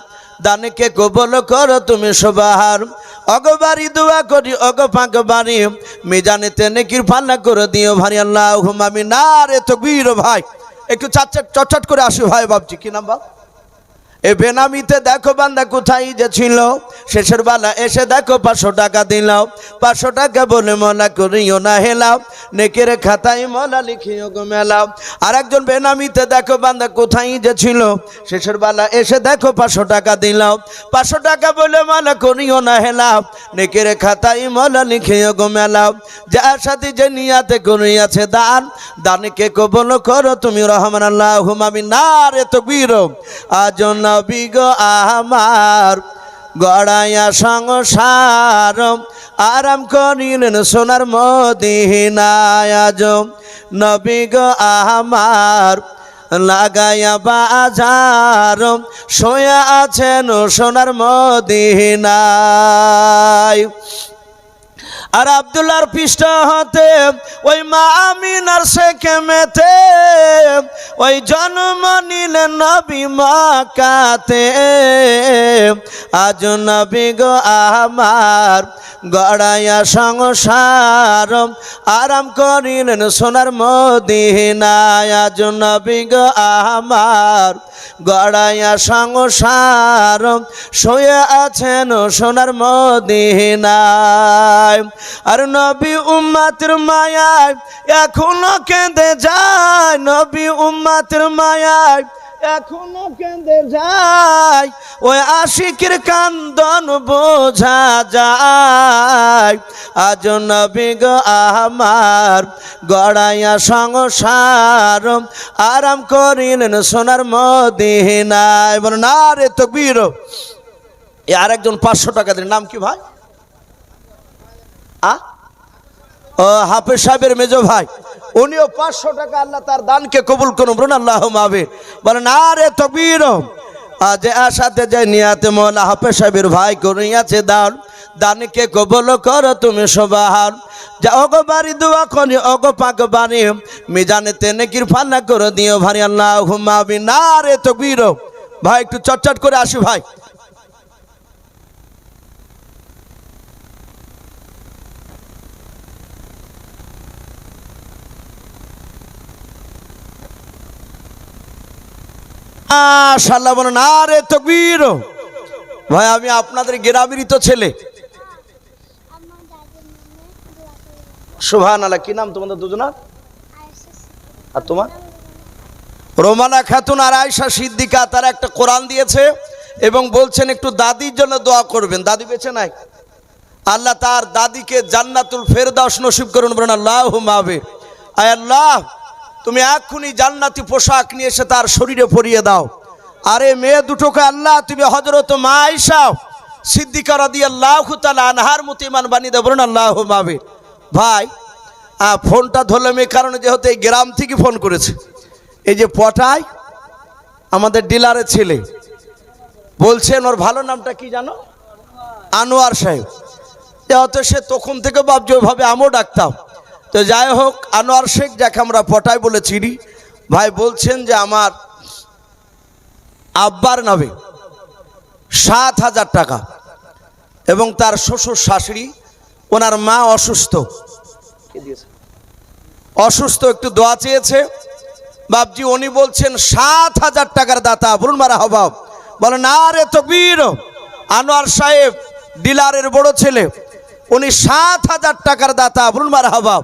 দানকে কবুল করো তুমি সবার। অগবারি দোয়া করি অগ পাক বাড়ি, মিজানেতে নেকির পাল্লা করে দিও ভারি, আল্লাহুম্মা আমিন। নারে তাকবীর। ভাই একটু চটচট করে আসি ভাই। বাবজি কি নাম বাপ? এ বেনামিতে দেখো বান্দা কোথায় যে ছিল, শেষের বেলা এসে দেখো 500 টাকা দিলাও। 500 টাকা বলে মলা করিও না হেলাও, নেকের খাতায় মলা লিখিও গো মেলাও। আর একজন বেনামিতে দেখো বান্দা কোথায় যে ছিল, শেষের বেলা এসে দেখো 500 টাকা দিলাও। 500 টাকা বলে মলা করিও না হেলাও, নেকের খাতায় মলা লিখিও গো মেলাও। যার সাথে যে নিয়াতে করিয়াছে দান, দানকে কবুল করো তুমি রহমান, আল্লাহুম্মা আমিন। নারে তাকবীর। আজ নবী গো আমার গড়াইয়া সংসার, আরাম করিলেন সোনার মদিনায়। আজ নবী গো আমার লাগাইয়া বাজার, শোয়া আছেন সোনার মদিনায়। আর আব্দুল্লাহর পৃষ্ঠ হতে ওই মা আমিনার সেকেমেতে, ওই জন্ম নিলেন নবী মক্কাতে। আজ নবী গো আমার গড়াইয়া সংসার, আরাম করিলেন সোনার মদিনায়। আজ নবী গো আমার গড়াইয়া সংসার, শুয়ে আছেন সোনার মদিনায়। আর নবী উম্মতের মায়ায় এখনো কেঁদে যায়, নবী উম্মতের মায়ায় এখনো কেঁদে যায়, ওই আশিকের কান্দন বোঝা যায়। আজ নবী গো আমার গড়াইয়া সংসার, আরাম করিলেন সোনার মদিনায়। বলেন নারে তাকবীর। আর একজন 500 টাকা দিলেন, নাম কি ভাই? ও হাফেজ সাহেবের মেজো ভাই, উনিও 500 টাকা, আল্লাহ তার দানকে কবুল করুন, বলুন আল্লাহুম্মা আমিন। বলেন আরে তাকবীর। আজ আসাতে যে নিয়াতে মওলা হাফেজ সাহেবের ভাই করিয়াছে দান, দানকে কবুল করো তুমি সবার। যা ওগো বাড়ি দোয়া করি ওগো পাক বাড়ি, মিজানেতে নেকির পাল্লা করে দিও ভারি, আল্লাহুম্মা আমিন। আরে তাকবীর। ভাই একটু চটচট করে আসি ভাই। মাশাআল্লাহ, বলেন আরে তাকবীর। ভাই আমি আপনাদের গ্রামেরই তো ছেলে। সুবহানাল্লাহ। কি নাম তোমাদের দুজনার? আর তোমার? রোমানা খাতুন আর আয়েশা সিদ্দিকা। তারা একটা কোরআন দিয়েছে এবং বলছেন একটু দাদির জন্য দোয়া করবেন। দাদি বেঁচে নাই, আল্লাহ তার দাদিকে জান্নাতুল ফেরদাউস নসিব করুন, বলেন আল্লাহুম্মা আমিন। আয় আল্লাহ তুমি এক্ষুনি জান্নাতি পোশাক নিয়ে এসে তার শরীরে পরিয়ে দাও। আরে মেয়ে দুটোকে আল্লাহ তুমি হযরত মা আয়েশা সিদ্দিকা রাদিয়াল্লাহু তাআলা আনহার মতো ঈমান বানিয়ে দাও, বলুন আল্লাহুম্মা আমিন। ভাই ফোনটা ধরলাম এই কারণে, যেহেতু এই গ্রাম থেকে ফোন করেছে। এই যে পটায় আমাদের ডিলারের ছেলে বলছেন, ওর ভালো নামটা কি জানো? আনোয়ার সাহেব। যেহেতু সে তখন থেকে ভাবছে ওইভাবে আমিও ডাকতাম। তো যাই হোক, আনোয়ার শেখ যাকে আমরা পটায় বলে চিনি, ভাই বলছেন যে আমার আব্বার নামে 7,000 টাকা এবং তার শ্বশুর শাশুড়ি, ওনার মা অসুস্থ একটু দোয়া চেয়েছে। বাপজি উনি বলছেন 7,000 টাকার দাতা, বলুন মারহাবা। বলেন আরে তাকবীর। আনোয়ার সাহেব ডিলারের বড় ছেলে, উনি 7,000 টাকার দাতা, বলুন মারহাবা।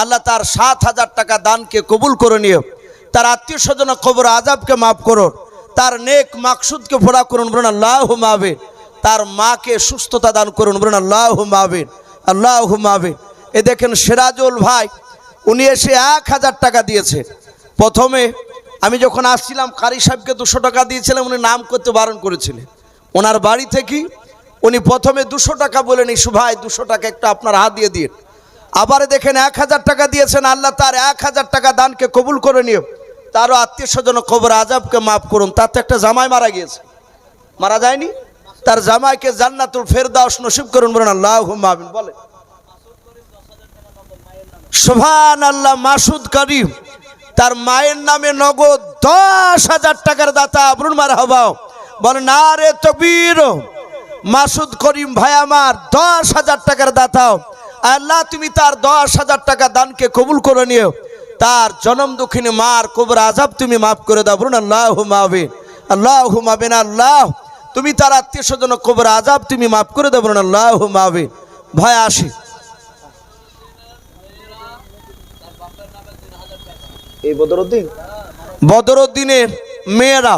আল্লাহ তার 7,000 টাকা দানকে কবুল করে নিও, তার আত্মীয় স্বজন কবর আযাবকে মাফ করো, তার নেক মাকসুদকে পুরা করুন, বলুন আল্লাহুম্মা আমিন। তার মাকে সুস্থতা দান করুন, বলুন আল্লাহুম্মা আমিন, আল্লাহুম্মা আমিন। এ দেখেন সিরাজুল ভাই, উনি এসে 1,000 টাকা দিয়েছে। প্রথমে আমি যখন আসছিলাম কারি সাহেবকে 200 টাকা দিয়েছিলাম, উনি নাম করতে বারণ করেছিলেন। ওনার বাড়ি থেকে উনি প্রথমে 200 টাকা বলেন, ইসু ভাই 200 টাকা একটু আপনার হাত দিয়ে দিন। আবার দেখেন 1,000 টাকা দিয়েছেন। আল্লাহ তার 1,000 টাকা দানকে কবুল করে নিও, তারও আত্মীয় স্বজন কবর আযাবকে মাফ করুন। তার তো একটা জামাই মারা গিয়েছে, মারা যায়নি? তার জামাইকে জান্নাতুল ফেরদাউস নসিব করুন, বলুন আল্লাহুম্মা আমিন। বলে সুবহানাল্লাহ। মাসুদ করিম তার মায়ের নামে নগদ 10,000 টাকার দাতা, বলুন মারহাবা। বলেন নারে তাকবীর। মাসুদ করিম ভাই আমার 10,000 টাকার দাতা। আল্লাহ তুমি তার 10,000 টাকা দানকে কবুল করে নিও, তার জনম দুঃখিনী মার কবর আযাব তুমি মাফ করে দাও, বলুন আল্লাহুম্মা আমিন, আল্লাহুম্মা আমিন। আল্লাহ তুমি তার আত্মীয় স্বজন কবর আযাব তুমি মাফ করে দাও, বলুন আল্লাহুম্মা আমিন। ভাই আসি, এই বদরুদ্দিনের মেয়েরা,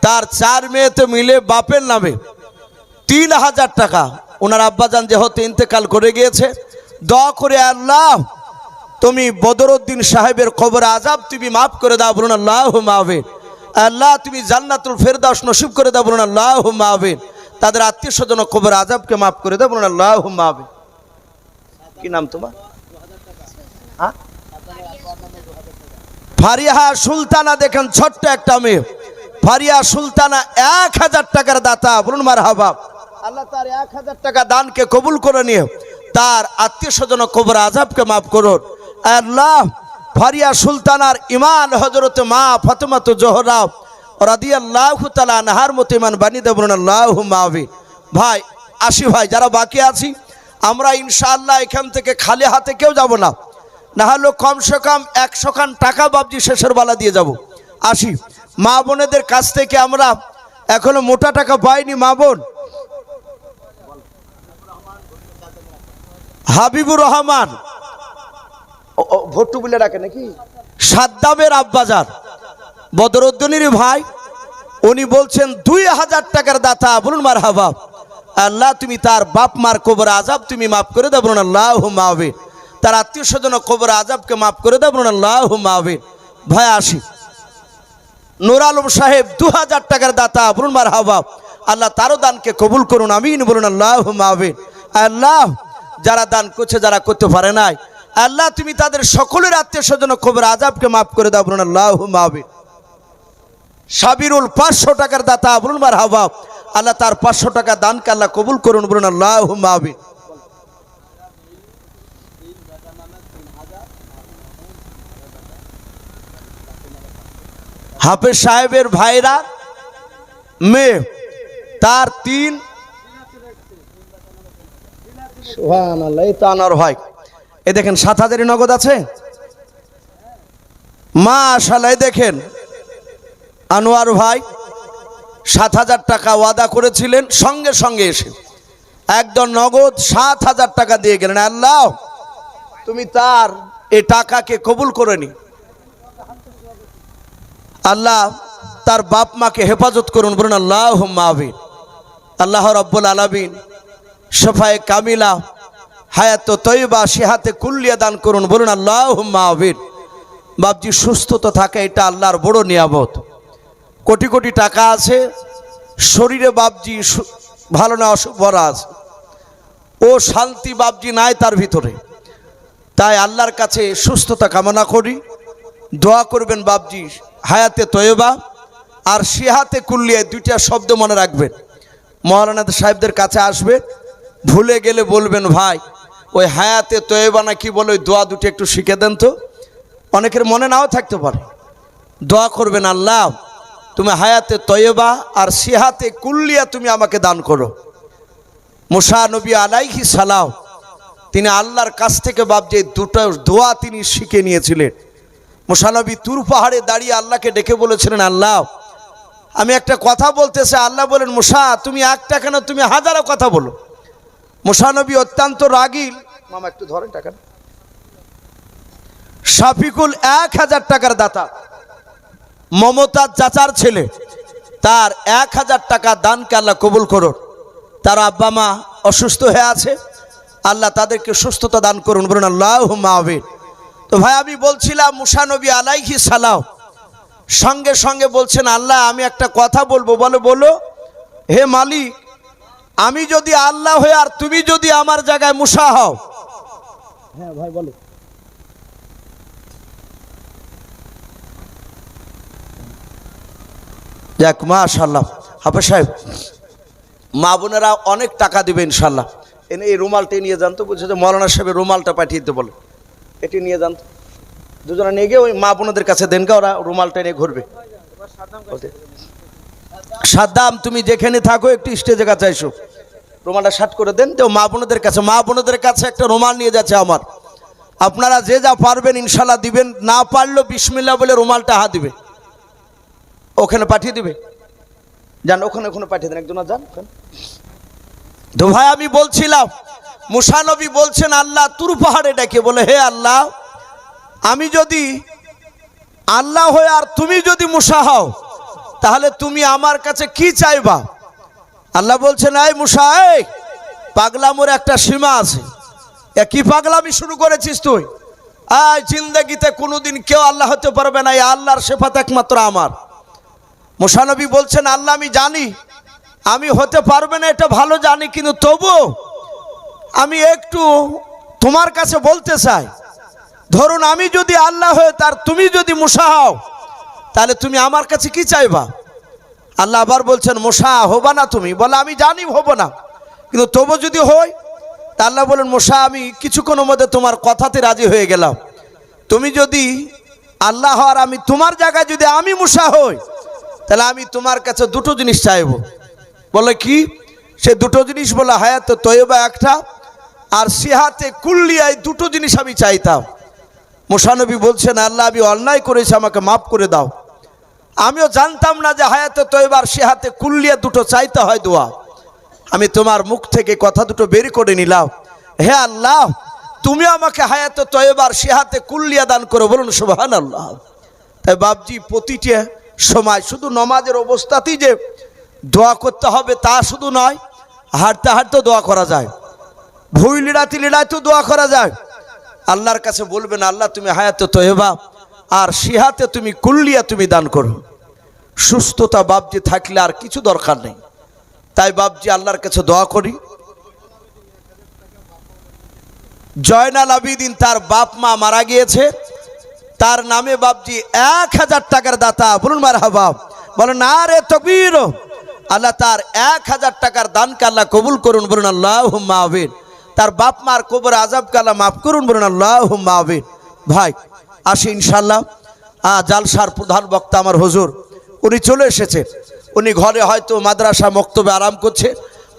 তার 4 মেয়েতে মিলে বাপের নামে 3,000 টাকা। ওনার আব্বাজান যেহেতু ইন্তেকাল করে গিয়েছে, দোয়া করে আল্লাহ তুমি বদরুদ্দিন সাহেবের কবর আযাব তুমি মাফ করে দাও, বলুন আল্লাহুম্মা আমিন। আল্লাহ তুমি জান্নাতুল ফেরদাউস নসিব করে দাও, বলুন আল্লাহুম্মা আমিন। তাদের আত্মীয় স্বজন কবর আযাবকে মাফ করে দাও, বলুন আল্লাহুম্মা আমিন। কি নাম তোমার? হ্যাঁ, ফারিয়া সুলতানা। দেখেন ছোট্ট একটা মেয়ে, ফারিয়া সুলতানা 1,000 টাকার দাতা, বলুন মারহাবা। আল্লাহ তার 1,000 টাকা দানকে কবুল করে নিও, তার আত্মীয় স্বজন কবর আযাবকে মাফ করুন। আল্লাহ ফারিয়া সুলতানার ইমান হযরত মা ফাতেমা জোহরা রাদিয়াল্লাহু তাআলা আনহার মতো ইমান বানিয়ে দেব, বলুন আল্লাহুম্মা আমিন। ভাই আসি, ভাই যারা বাকি আছি আমরা ইনশাআল্লাহ এখান থেকে খালি হাতে কেউ যাব না, না হলে কমসে কম 100 খান টাকা বাবজি শেষের বেলা দিয়ে যাব। আসি, মা বোনেদের কাছ থেকে আমরা এখনো মোটা টাকা পাইনি। মা বোন হাবিবুর রহমান ভট্টু বলে ডাকে নাকি, সাদ্দামের আব্বাজান বদরুদ্দিনের ভাই, উনি বলছেন 2,000 টাকার দাতা, বলুন মারহাবা। আল্লাহ তুমি তার বাপ মার কবর আযাব তুমি মাফ করে দাও, বলুন আল্লাহুম্মা আমিন। তার আত্মীয় স্বজন কবর আযাবকে মাফ করে দাও, বলুন আল্লাহুম্মা আমিন। ভাই আসি, নূর আলম সাহেব 2,000 টাকার দাতা, বলুন মারহাবা। আল্লাহ তারও দানকে কবুল করুন, আমিন, বলুন আল্লাহুম্মা আমিন। আল্লাহ যারা দান করছে, যারা করতে পারে নাই, আল্লাহ তুমি তাদের সকলের আত্মীয় স্বজন কবর আযাবকে মাফ করে দাও, বলুন আল্লাহুম্মা আমিন। সাবিরুল 500 টাকার দাতা, বলুন মারহাবা। আল্লাহ তার 500 টাকা দানকে আল্লাহ কবুল করুন, বলুন আল্লাহুম্মা আমিন। হাফেজ সাহেবের ভাইরা মেয়ে, তার 3, সুবহানাল্লাহ। এই তো আনোয়ার ভাই, এই দেখেন 7,000 নগদ আছে মাশাআল্লাহ। এই দেখেন আনোয়ার ভাই 7,000 টাকা ওয়াদা করেছিলেন, সঙ্গে সঙ্গে এসে একদম নগদ 7,000 টাকা দিয়ে গেলেন। আল্লাহ তুমি তার এই টাকাকে কবুল করে নি, আল্লাহ তার বাপ মাকে হেফাজত করুন, বলুন আল্লাহুম্মা আমিন। আল্লাহ রাব্বুল আলামিন শফায়ে কামিলা হায়াত তৈয়বা সিহাতে কুল্লিয়া দান করুন, বলুন আল্লাহুম্মা আমিন। বাপজি সুস্থতা থাকে, এটা আল্লাহর বড় নিয়ামত। কোটি কোটি টাকা আছে শরীরে, বাপজি ভালো না অসুখ ভরা আছে, ও শান্তি বাপজি নাই তার ভিতরে। তাই আল্লাহর কাছে সুস্থতা কামনা করি, দোয়া করবেন বাপজি হায়াতে তয়বা আর সিহাতে কুল্লিয়া, দুইটা শব্দ মনে রাখবেন। মৌলানা সাহেবদের কাছে আসবেন, ভুলে গেলে বলবেন ভাই ওই হায়াতে তয়বা না কি বলে ওই দোয়া দুটো একটু শিখে দেন তো। অনেকের মনে নাও থাকতে পারে। দোয়া করবেন, আল্লাহ তুমি হায়াতে তয়বা আর সিহাতে কুল্লিয়া তুমি আমাকে দান করো। মুসা নবী আলাইহিস সালাম তিনি আল্লাহর কাছ থেকে বাপজি দুটো দোয়া তিনি শিখে নিয়েছিলেন। মুসা নবী তুর পাহাড়ে দাঁড়িয়ে আল্লাহকে ডেকে বলেছিলেন, আল্লাহ আমি একটা কথা বলতেছি। আল্লাহ বলেন, মুসা তুমি একটা কেন, তুমি হাজারো কথা বলো। মুসা নবী অত্যন্ত রাগী, মামা একটু ধরেন টাকা। শাফিকুল 1000 টাকার দাতা, মমতাজ চাচার ছেলে, তার 1000 টাকা দানকে আল্লাহ কবুল করুন। তার আব্বা মা অসুস্থ হয়ে আছে, আল্লাহ তাদেরকে সুস্থতা দান করুন, বলুন আল্লাহুম্মা আমিন। তো ভাই আমি বলছিলাম মুসা নবী আলাইহিস সালাম সঙ্গে সঙ্গে বলছেন, আল্লাহ আমি একটা কথা বলবো। বলে বলো। হে মালিক, আমি যদি আল্লাহ হই আর তুমি যদি আমার জায়গায় মুসা হও। হ্যাঁ ভাই বলো। যাক মাশাআল্লাহ। হাফেজ সাহেব, মা বোনেরা অনেক টাকা দিবে ইনশাল্লাহ। এনে এই রুমালটা নিয়ে যান তো, বলছে যে মৌলানা সাহেবের রুমালটা পাঠিয়ে দিতে বলে, এটি নিয়ে যান তো। দুজনে নিয়ে গিয়ে ওই মা বোনদের কাছে দেন, ওরা রুমালটা নিয়ে ঘুরবে। সাদ্দাম তুমি যেখানে থাকো একটু স্টেজে কাছে এসো, রুমালটা শার্ট করে দেন তো মা বোনদের কাছে। মা বোনদের কাছে একটা রুমাল নিয়ে যাচ্ছে আমার, আপনারা যে যা পারবেন ইনশাল্লাহ দিবেন, না পারলেও বিসমিল্লাহ বলে রুমালটা হাত দিবে, ওখানে পাঠিয়ে দিবে। যান ওখানে ওখানে পাঠিয়ে দেন, একজন যান। তো ভাই আমি বলছিলাম মুসা নবী বলছেন আল্লাহ তুর পাহাড়ে ডেকে বলে, হে আল্লাহ আমি যদি আল্লাহ হই আর তুমি যদি মুসা হও তাহলে তুমি আমার কাছে কি চাইবা? আল্লাহ বলছেন, এই মুসা, এই পাগলামোর একটা সীমা আছে। কি পাগলামি শুরু করেছিস তুই? আয় জিন্দেগিতে কোনোদিন কেউ আল্লাহ হতে পারবে না, এই আল্লাহর সিফাত একমাত্র আমার। মুসা নবী বলছেন, আল্লাহ আমি জানি আমি হতে পারবে না, এটা ভালো জানি, কিন্তু তবু আমি একটু তোমার কাছে বলতে চাই। ধরুন আমি যদি আল্লাহ হই তার তুমি যদি মুসা হও তাহলে তুমি আমার কাছে কি চাইবা? আল্লাহ আবার বলছেন, মুসা হবা না তুমি? বলে আমি জানি হব না, কিন্তু তবু যদি হই। তা আল্লাহ বলেন, মুসা আমি কিছুক্ষণের মধ্যে তোমার কথাতে রাজি হয়ে গেলাম। তুমি যদি আল্লাহ আর আমি তোমার জায়গায় যদি আমি মুসা হই তাহলে আমি তোমার কাছে দুটো জিনিস চাইব। বলে কি? সে দুটো জিনিস বলে হায়াতে তয়বা একটা আর সিহাতে কুল্লিয়া, এই দুটো জিনিস আমি চাইতাম। মুসা নবী বলছেন, আল্লাহ আমি অন্যায় করেছি, আমাকে মাফ করে দাও। আমিও জানতাম না যে হায়াতে তয়বা আর সিহাতে কুল্লিয়া দুটো চাইতে হয় দোয়া। আমি তোমার মুখ থেকে কথা দুটো বের করে নিলাম। হে আল্লাহ তুমি আমাকে হায়াতে তয়বা আর সিহাতে কুল্লিয়া দান করো, বলুন সুবহানাল্লাহ। তাই বাপজি প্রতিটি সময় শুধু নমাজের অবস্থাতেই যে দোয়া করতে হবে তা শুধু নয়, হাঁটতে হাঁটতে দোয়া করা যায়, ভুই লিড়াতে লিড়াতেও দোয়া করা যায়। আল্লাহর কাছে বলবেন, আল্লাহ তুমি হায়াতে তয়বা আর সিহাতে তুমি কুল্লিয়া তুমি দান করো। সুস্থতা বাপজি থাকলে আর কিছু দরকার নেই। তাই বাপজি আল্লাহর কাছে দোয়া করি। জয়নাল আবিদিন তার বাপ মা মারা গিয়েছে, তার নামে বাপজি 1000 টাকার দাতা, বলুন মারহাবা, বলুন নারে তাকবীর। আল্লাহ তার 1000 টাকার দানকে আল্লাহ কবুল করুন, বলুন আল্লাহুম্মা আমিন। তার বাপ মার কবর আযাবকে আল্লাহ মাফ করুন, বলুন আল্লাহুম্মা আমিন। ভাই আসি ইনশাআল্লাহ। জালসার প্রধান বক্তা আমার হুজুর উনি চলে এসেছে, উনি ঘরে হয়তো মাদ্রাসা মক্তবে আরাম করছে।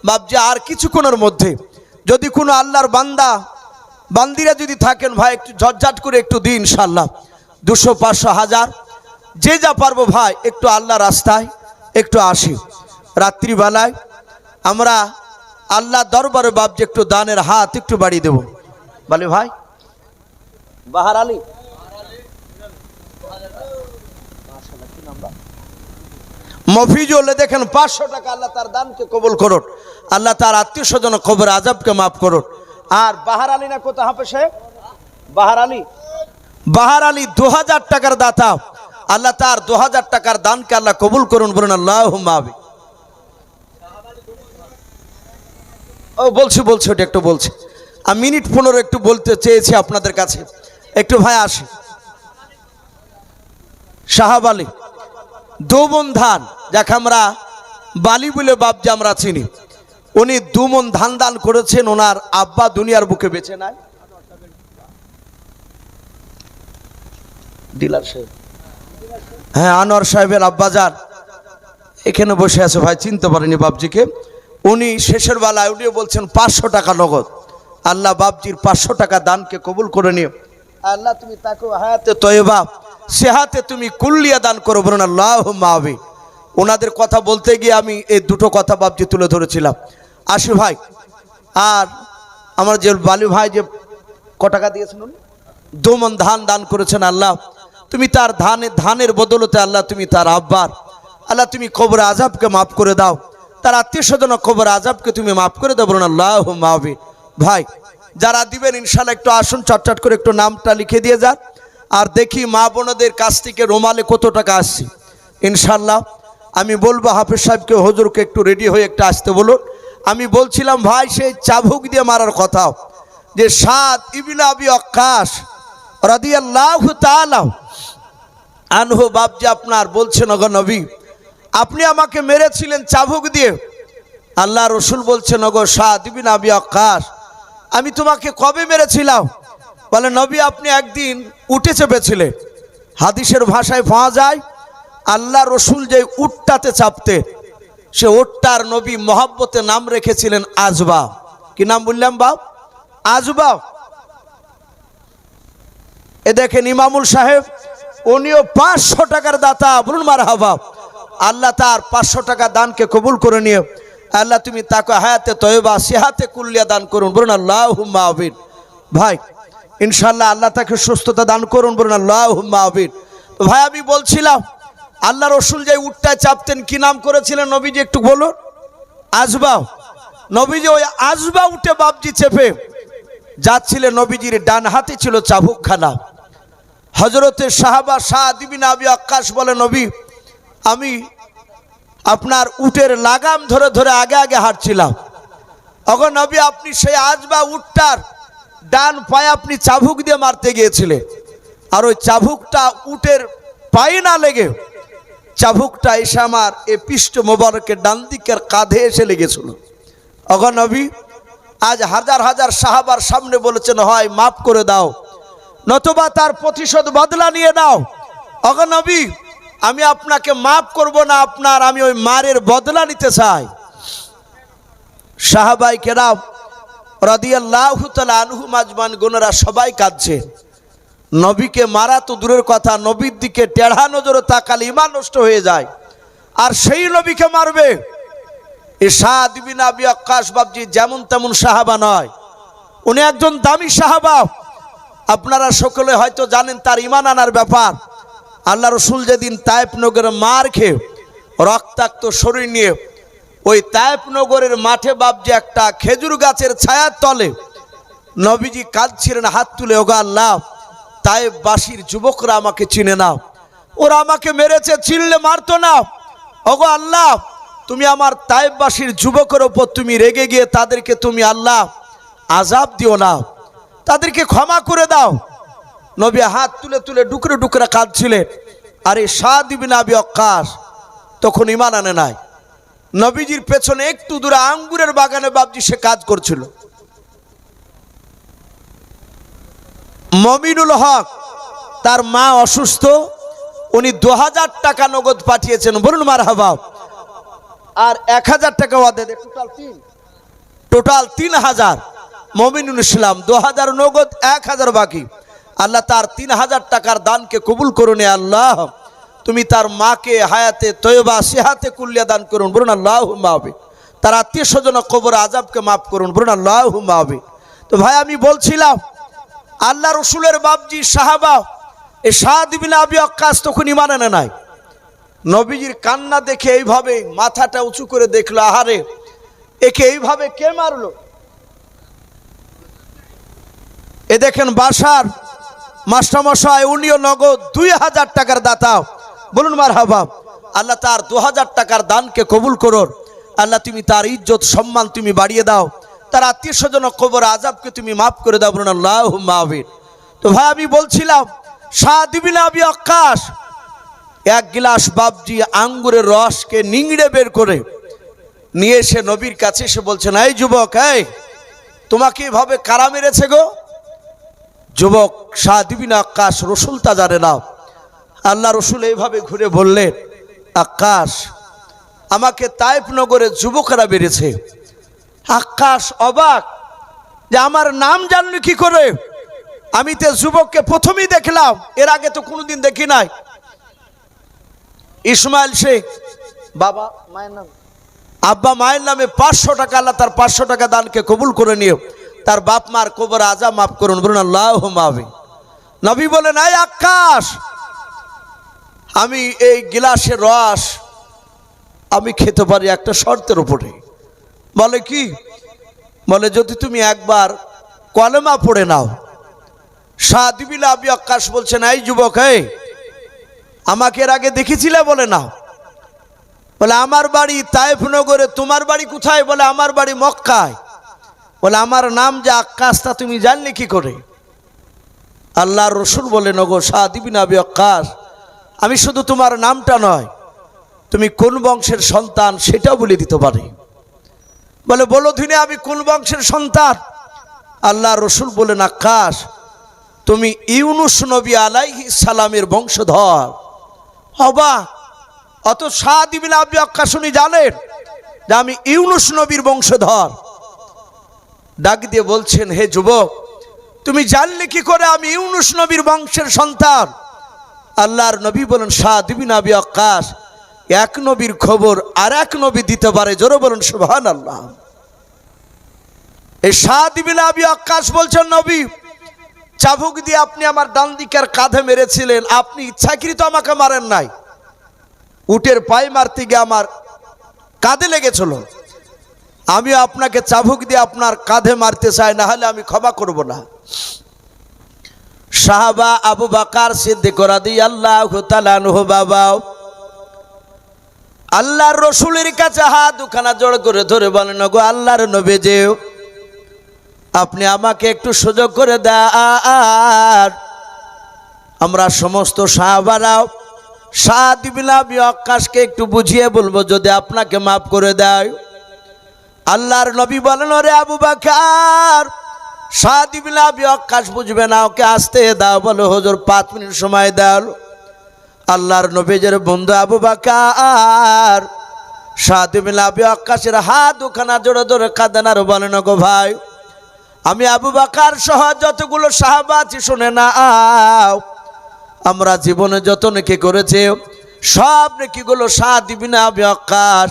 বাপজি আর কিছুক্ষণের মধ্যে যদি কোনো আল্লাহর বান্দিরা যদি থাকেন ভাই একটু ঝটঝট করে একটু দিন ইনশাআল্লাহ, 200 500 1000 যে যা পারবো ভাই একটু আল্লাহ রাস্তায় একটু আসি। রাত্রিবেলায় আমরা আল্লাহ দরবারে বাপজি একটু দানের হাত একটু বাড়িয়ে দেব। বলে ভাই বাহার আলী মফিজুল দেখেন 500 টাকা, আল্লাহ তার দানকে কবুল করুন, আল্লাহ তার আত্মীয় স্বজন কবর আযাবকে মাফ করুন। আর বাহার আলী না কোথা হাফেজ সাহেব? বাহার আলী বাহার আলী 2000 টাকার দাতা, আল্লাহ তার 2000 টাকার দানকে আল্লাহ কবুল করুন, বলুন আল্লাহুম্মা আমিন। ও বলছি ওটা একটু বলছি, আমি মিনিট 15 একটু বলতে চেয়েছি আপনাদের কাছে, একটু ভাই আসি। সাহাব আলী দুমন ধান, যাকে আমরা বালি বলে বাপজি আমরা চিনি, উনি দুমন ধান দান করেছেন। ওনার আব্বা দুনিয়ার বুকে বেঁচে নাই। ডিলার সাহেব, হ্যাঁ আনোয়ার সাহেবের আব্বাজান এখানে বসে আছে, ভাই চিনতে পারেনি বাপজিকে। উনি শেষের বেলায় উনি বলছেন 500 টাকা নগদ। আল্লাহ বাপজির 500 টাকা দানকে কবুল করে নিও। আল্লাহ তুমি তাকে হায়াতে তয়বা সেহাতে তুমি কুল্লিয়া দান করো, বলুন আল্লাহুম্মা আমিন। ওনাদের কথা বলতে গিয়ে আমি এই দুটো কথা বাপজি তুলে ধরেছিলাম। আসি ভাই, আর আমার যে বালু ভাই যে ক টাকা দিয়েছেন, উনি 2 মণ ধান দান করেছেন। আল্লাহ তুমি তার ধানের বদলতে আল্লাহ তুমি তার আব্বার আল্লাহ তুমি কবর আজাবকে মাফ করে দাও, তার আত্মীয় স্বজন কবর আজাবকে তুমি মাফ করে দাও, বলুন আল্লাহুম্মা আমিন। ভাই যারা দিবেন ইনশাআল্লাহ একটু আসুন, চটচট করে একটু নামটা লিখে দিয়ে যান। আর দেখি মা বোনদের কাছ থেকে রুমালে কত টাকা আসছে। ইনশাআল্লাহ আমি বলবো হাফেজ সাহেবকে, হুজুরকে একটু রেডি হয়ে একটু আসতে বলুন। আমি বলছিলাম ভাই সেই চাবুক দিয়ে মারার কথা, যে সাদ ইবনে আবি ওয়াক্কাস রাদিয়াল্লাহু তাআলা আনহু বাপজি আপনার বলছেন, ওগো নবী আপনি আমাকে মেরেছিলেন চাবুক দিয়ে। আল্লাহ রসুল বলছেন, ওগো সাদ ইবনে আবি ওয়াক্কাস আমি তোমাকে কবে মেরেছিলাম? বলে নবী আপনি একদিন উঠে চেপেছিলেন। হাদিসের ভাষায় পাওয়া যায় আল্লাহ রসুল যে উটটাতে চাপতে, সে উটটার নবী মহব্বতে নাম রেখেছিলেন আজবা। কি নাম বললাম বাপ? আজবা। এ দেখেন ইমামুল সাহেব উনিও 500 টাকার দাতা, বলুন মারহাবা। আল্লাহ তার 500 টাকা দানকে কবুল করে নিও। আল্লাহ তুমি তাকে হায়াতে তয়বা সেহাতে কুল্লিয়া দান করুন, বলুন আল্লাহুম্মা আমিন। ভাই ইনশাআল্লাহ আল্লাহ তাকে সুস্থতা দান করুন, বলুন আল্লাহুম্মা আমিন। ভাই আমি বলছিলাম আল্লাহ রসুল যে উটটায় চাপতেন কি নাম করেছিলেন নবীজি একটু বলুন? আজবা। নবীজি ওই আজবা উঠে বাপজি চেপে যাচ্ছিলেন, নবীজির ডান হাতে ছিল চাবুকখানা। হযরতে সাহাবা সাদ ইবনে আবি ওয়াক্কাস বলে নবী আমি আপনার উটের লাগাম ধরে ধরে আগে আগে হাঁটছিলাম। ওগো নবী আপনি সেই আজবা উটটার ডান পায়ে আপনি চাবুক দিয়ে মারতে গিয়েছিলেন, আর ওই চাবুকটা উটের পায়ে না লেগে চাবুকটা এসে আমার এই পৃষ্ঠ মোবারকের ডান দিকের কাঁধে এসে লেগেছিল। ওগো নবী আজ হাজার হাজার সাহাবার সামনে বলেছেন হয় মাফ করে দাও, নতুবা তার প্রতিশোধ বদলা নিয়ে নাও। ওগো নবী আমি আপনাকে মাফ করব না, আপনার আমি ওই মারের বদলা নিতে চাই। সাহাবাই কেরাম রাদিয়াল্লাহু তাআলা আনহুম আজমান গুণরা সবাই কাঁদছে। নবীকে মারা তো দূরের কথা, নবীর দিকে টেढ़ा নজরে তাকালে ঈমান নষ্ট হয়ে যায়, আর সেই নবীকে মারবে। এই সাদ ইবনে আবি ওয়াক্কাস বাপজি যেমন তেমন সাহাবা নয়, উনি একজন দামি সাহাবা। আপনারা সকলে হয়তো জানেন তার ঈমান আনার ব্যাপার। আল্লাহ রসুল যেদিন তায়েফ নগরে মার খেয়ে রক্তাক্ত শরীর নিয়ে ওই তায়েফ নগরের মাঠে বাপজি একটা খেজুর গাছের ছায়ার তলে নবীজি কাঁদছিলেন হাত তুলে, ওগো আল্লাহ তায়েফবাসীর যুবকরা আমাকে চিনে নাও, ওরা আমাকে মেরেছে, চিনলে মারতো না। ওগো আল্লাহ তুমি আমার তায়েফবাসীর যুবকের ওপর তুমি রেগে গিয়ে তাদেরকে তুমি আল্লাহ আযাব দিও না, তাদেরকে ক্ষমা করে দাও। নবী হাত তুলে তুলে ডুকরে ডুকরে কাঁদছিলেন। আর এই সাদ ইবনে আবি ওয়াক্কাস তখন ঈমান আনে নাই। নবীজির পেছনে একটু দূরে আঙ্গুরের বাগানে বাপজি সে কাজ করছিল। মমিনুল হক তার মা অসুস্থ, উনি 2000 টাকা নগদ পাঠিয়েছেন, বলুন মারহাবা। আর 1000 টাকা ওয়াদা দেয়, টোটাল 3000। মমিনুল ইসলাম 2000 নগদ, 1000 বাকি। আল্লাহ তার 3000 টাকার দানকে কবুল করুন। আল্লাহ তুমি তার মাকে হায়াতে তয়বা সেহাতে কুল্লিয়া দান করুন, বলুন আল্লাহুম্মা আমিন। তার আত্মীয় স্বজন কবর আযাবকে মাফ করুন, বলুন আল্লাহুম্মা আমিন। তো ভাই আমি বলছিলাম আল্লাহ রসুলের বাপজি সাহাবা এই সাদ ইবনে আবি ওয়াক্কাস তখন ঈমান আনে নাই। নবীজির কান্না দেখে এইভাবে মাথাটা উঁচু করে দেখলো, আহারে একে এইভাবে কে মারলো। এ দেখেন বাসার মাস্টারমশাই উনিও নগদ 2000 টাকার দাতা, বলুন মারহাবা। আল্লাহ তার 2000 টাকার দানকে কবুল করুন। আল্লাহ তুমি তার ইজ্জত সম্মান তুমি বাড়িয়ে দাও, তার আত্মীয় স্বজন কবর আযাবকে তুমি মাফ করে দাও, বলুন আল্লাহুম্মা আমিন। তো ভাই আমি বলছিলাম সাদ ইবনে আবি ওয়াক্কাস এক গ্লাস বাবজি আঙ্গুরের রসকে নিংড়ে বের করে নিয়ে এসে নবীর কাছে এসে বলছেন, এই যুবক, এই তোমাকে এভাবে কারা মেরেছে গো? যুবক সাদ ইবনে ওয়াক্কাস রসুল তা জানে না। আল্লাহ রসুল এইভাবে ঘুরে বললেন, আক্কাস আমাকে তায়েফ নগরের যুবকেরা মেরেছে। আক্কাস অবাক যে আমার নাম জানলো কি করে? আমি তো যুবককে প্রথমেই দেখলাম, এর আগে তো কোনোদিন দেখি নাই। ইসমাইল শেখ বাবা মায়ের নাম আব্বা মায়ের নামে 500 টাকা, আল্লাহ তার 500 টাকা দানকে কবুল করে নিও, তার বাপ মার কবর আযাব মাফ করুন, বলুন আল্লাহুম্মা আমিন। নবী বলেন, এই আক্কাস আমি এই গিলাসের রস আমি খেতে পারি একটা শর্তের উপরে। বলে কি? বলে যদি তুমি একবার কলেমা পড়ে নাও। সাদ ইবনে আবি ওয়াক্কাস বলছেন, এই যুবক, এই আমাকে এর আগে দেখেছিলে? বলে না। বলে আমার বাড়ি তায়েফ নগরে, তোমার বাড়ি কোথায়? বলে আমার বাড়ি মক্কায়। বলে আমার নাম যে আক্কাস তা তুমি জানলে কি করে? আল্লাহর রসুল বলেন, ওগো সাদ ইবনে আবি ওয়াক্কাস, আমি শুধু তোমার নামটা নয়, তুমি কোন বংশের সন্তান সেটাও বলে দিতে পারি। বলে বলো দিনে আমি কোন বংশের সন্তান? আল্লাহর রসুল বলেন, আক্কাস তুমি ইউনুস নবী আলাইহিস সালামের বংশধর। হবা অত সাদ ইবনে আবি ওয়াক্কাস উনি জানেন যে আমি ইউনুস নবীর বংশধর। ডাক দিয়ে বলছেন, হে যুবক, তুমি জানলে কি করে আমি ইউনুস নবীর বংশের সন্তান? আল্লাহর নবী বলেন, সাদ ইবনে আবি ওয়াক্কাস এক নবীর খবর আর এক নবী দিতে পারে, জোরে বলুন সুবহানাল্লাহ। এই সাদ ইবনে আবি ওয়াক্কাস বলছেন, নবী চাবুক দিয়ে আপনি আমার ডান দিকের কাঁধে মেরেছিলেন, আপনি ইচ্ছাকৃত আমাকে মারেন নাই, উটের পায়ে মারতে গিয়ে আমার কাঁধে লেগেছিল, আমি আপনাকে চাবুক দিয়ে আপনার কাঁধে মারতে চাই, না হলে আমি ক্ষমা করব না। সাহাবা আবু বকর সিদ্দিক রাদিয়াল্লাহু তাআলা আনহু বাবা আল্লাহর রসুলের কাছে হাত দুখানা জোড় করে ধরে বলেন, গো আল্লাহর নবী যে আপনি আমাকে একটু সুযোগ করে দেন। আমরা সমস্ত সাহাবারাও সাদ ইবনে আবি ওয়াক্কাসকে একটু বুঝিয়ে বলবো যদি আপনাকে মাফ করে দেয়। আল্লাহর নবী বলেন, ওরে আবু বকর, সাদ ইবনে আবি ওয়াক্কাস বুঝবে না, ওকে আসতে দাও। বলো হুজুর 5 মিনিট সময় দাও। আল্লাহর নবীর বন্ধু আবু বকর সাদ ইবনে আবি ওয়াক্কাসের হাত দুখানা জোড়ে ধরে কাঁদেন আর বলেন, গো ভাই, আমি আবু বকর সহ যতগুলো সাহাবা আছি শুনে নাও, আমরা জীবনে যত নেকি করেছি সব নেকিগুলো সাদ ইবনে আবি ওয়াক্কাস,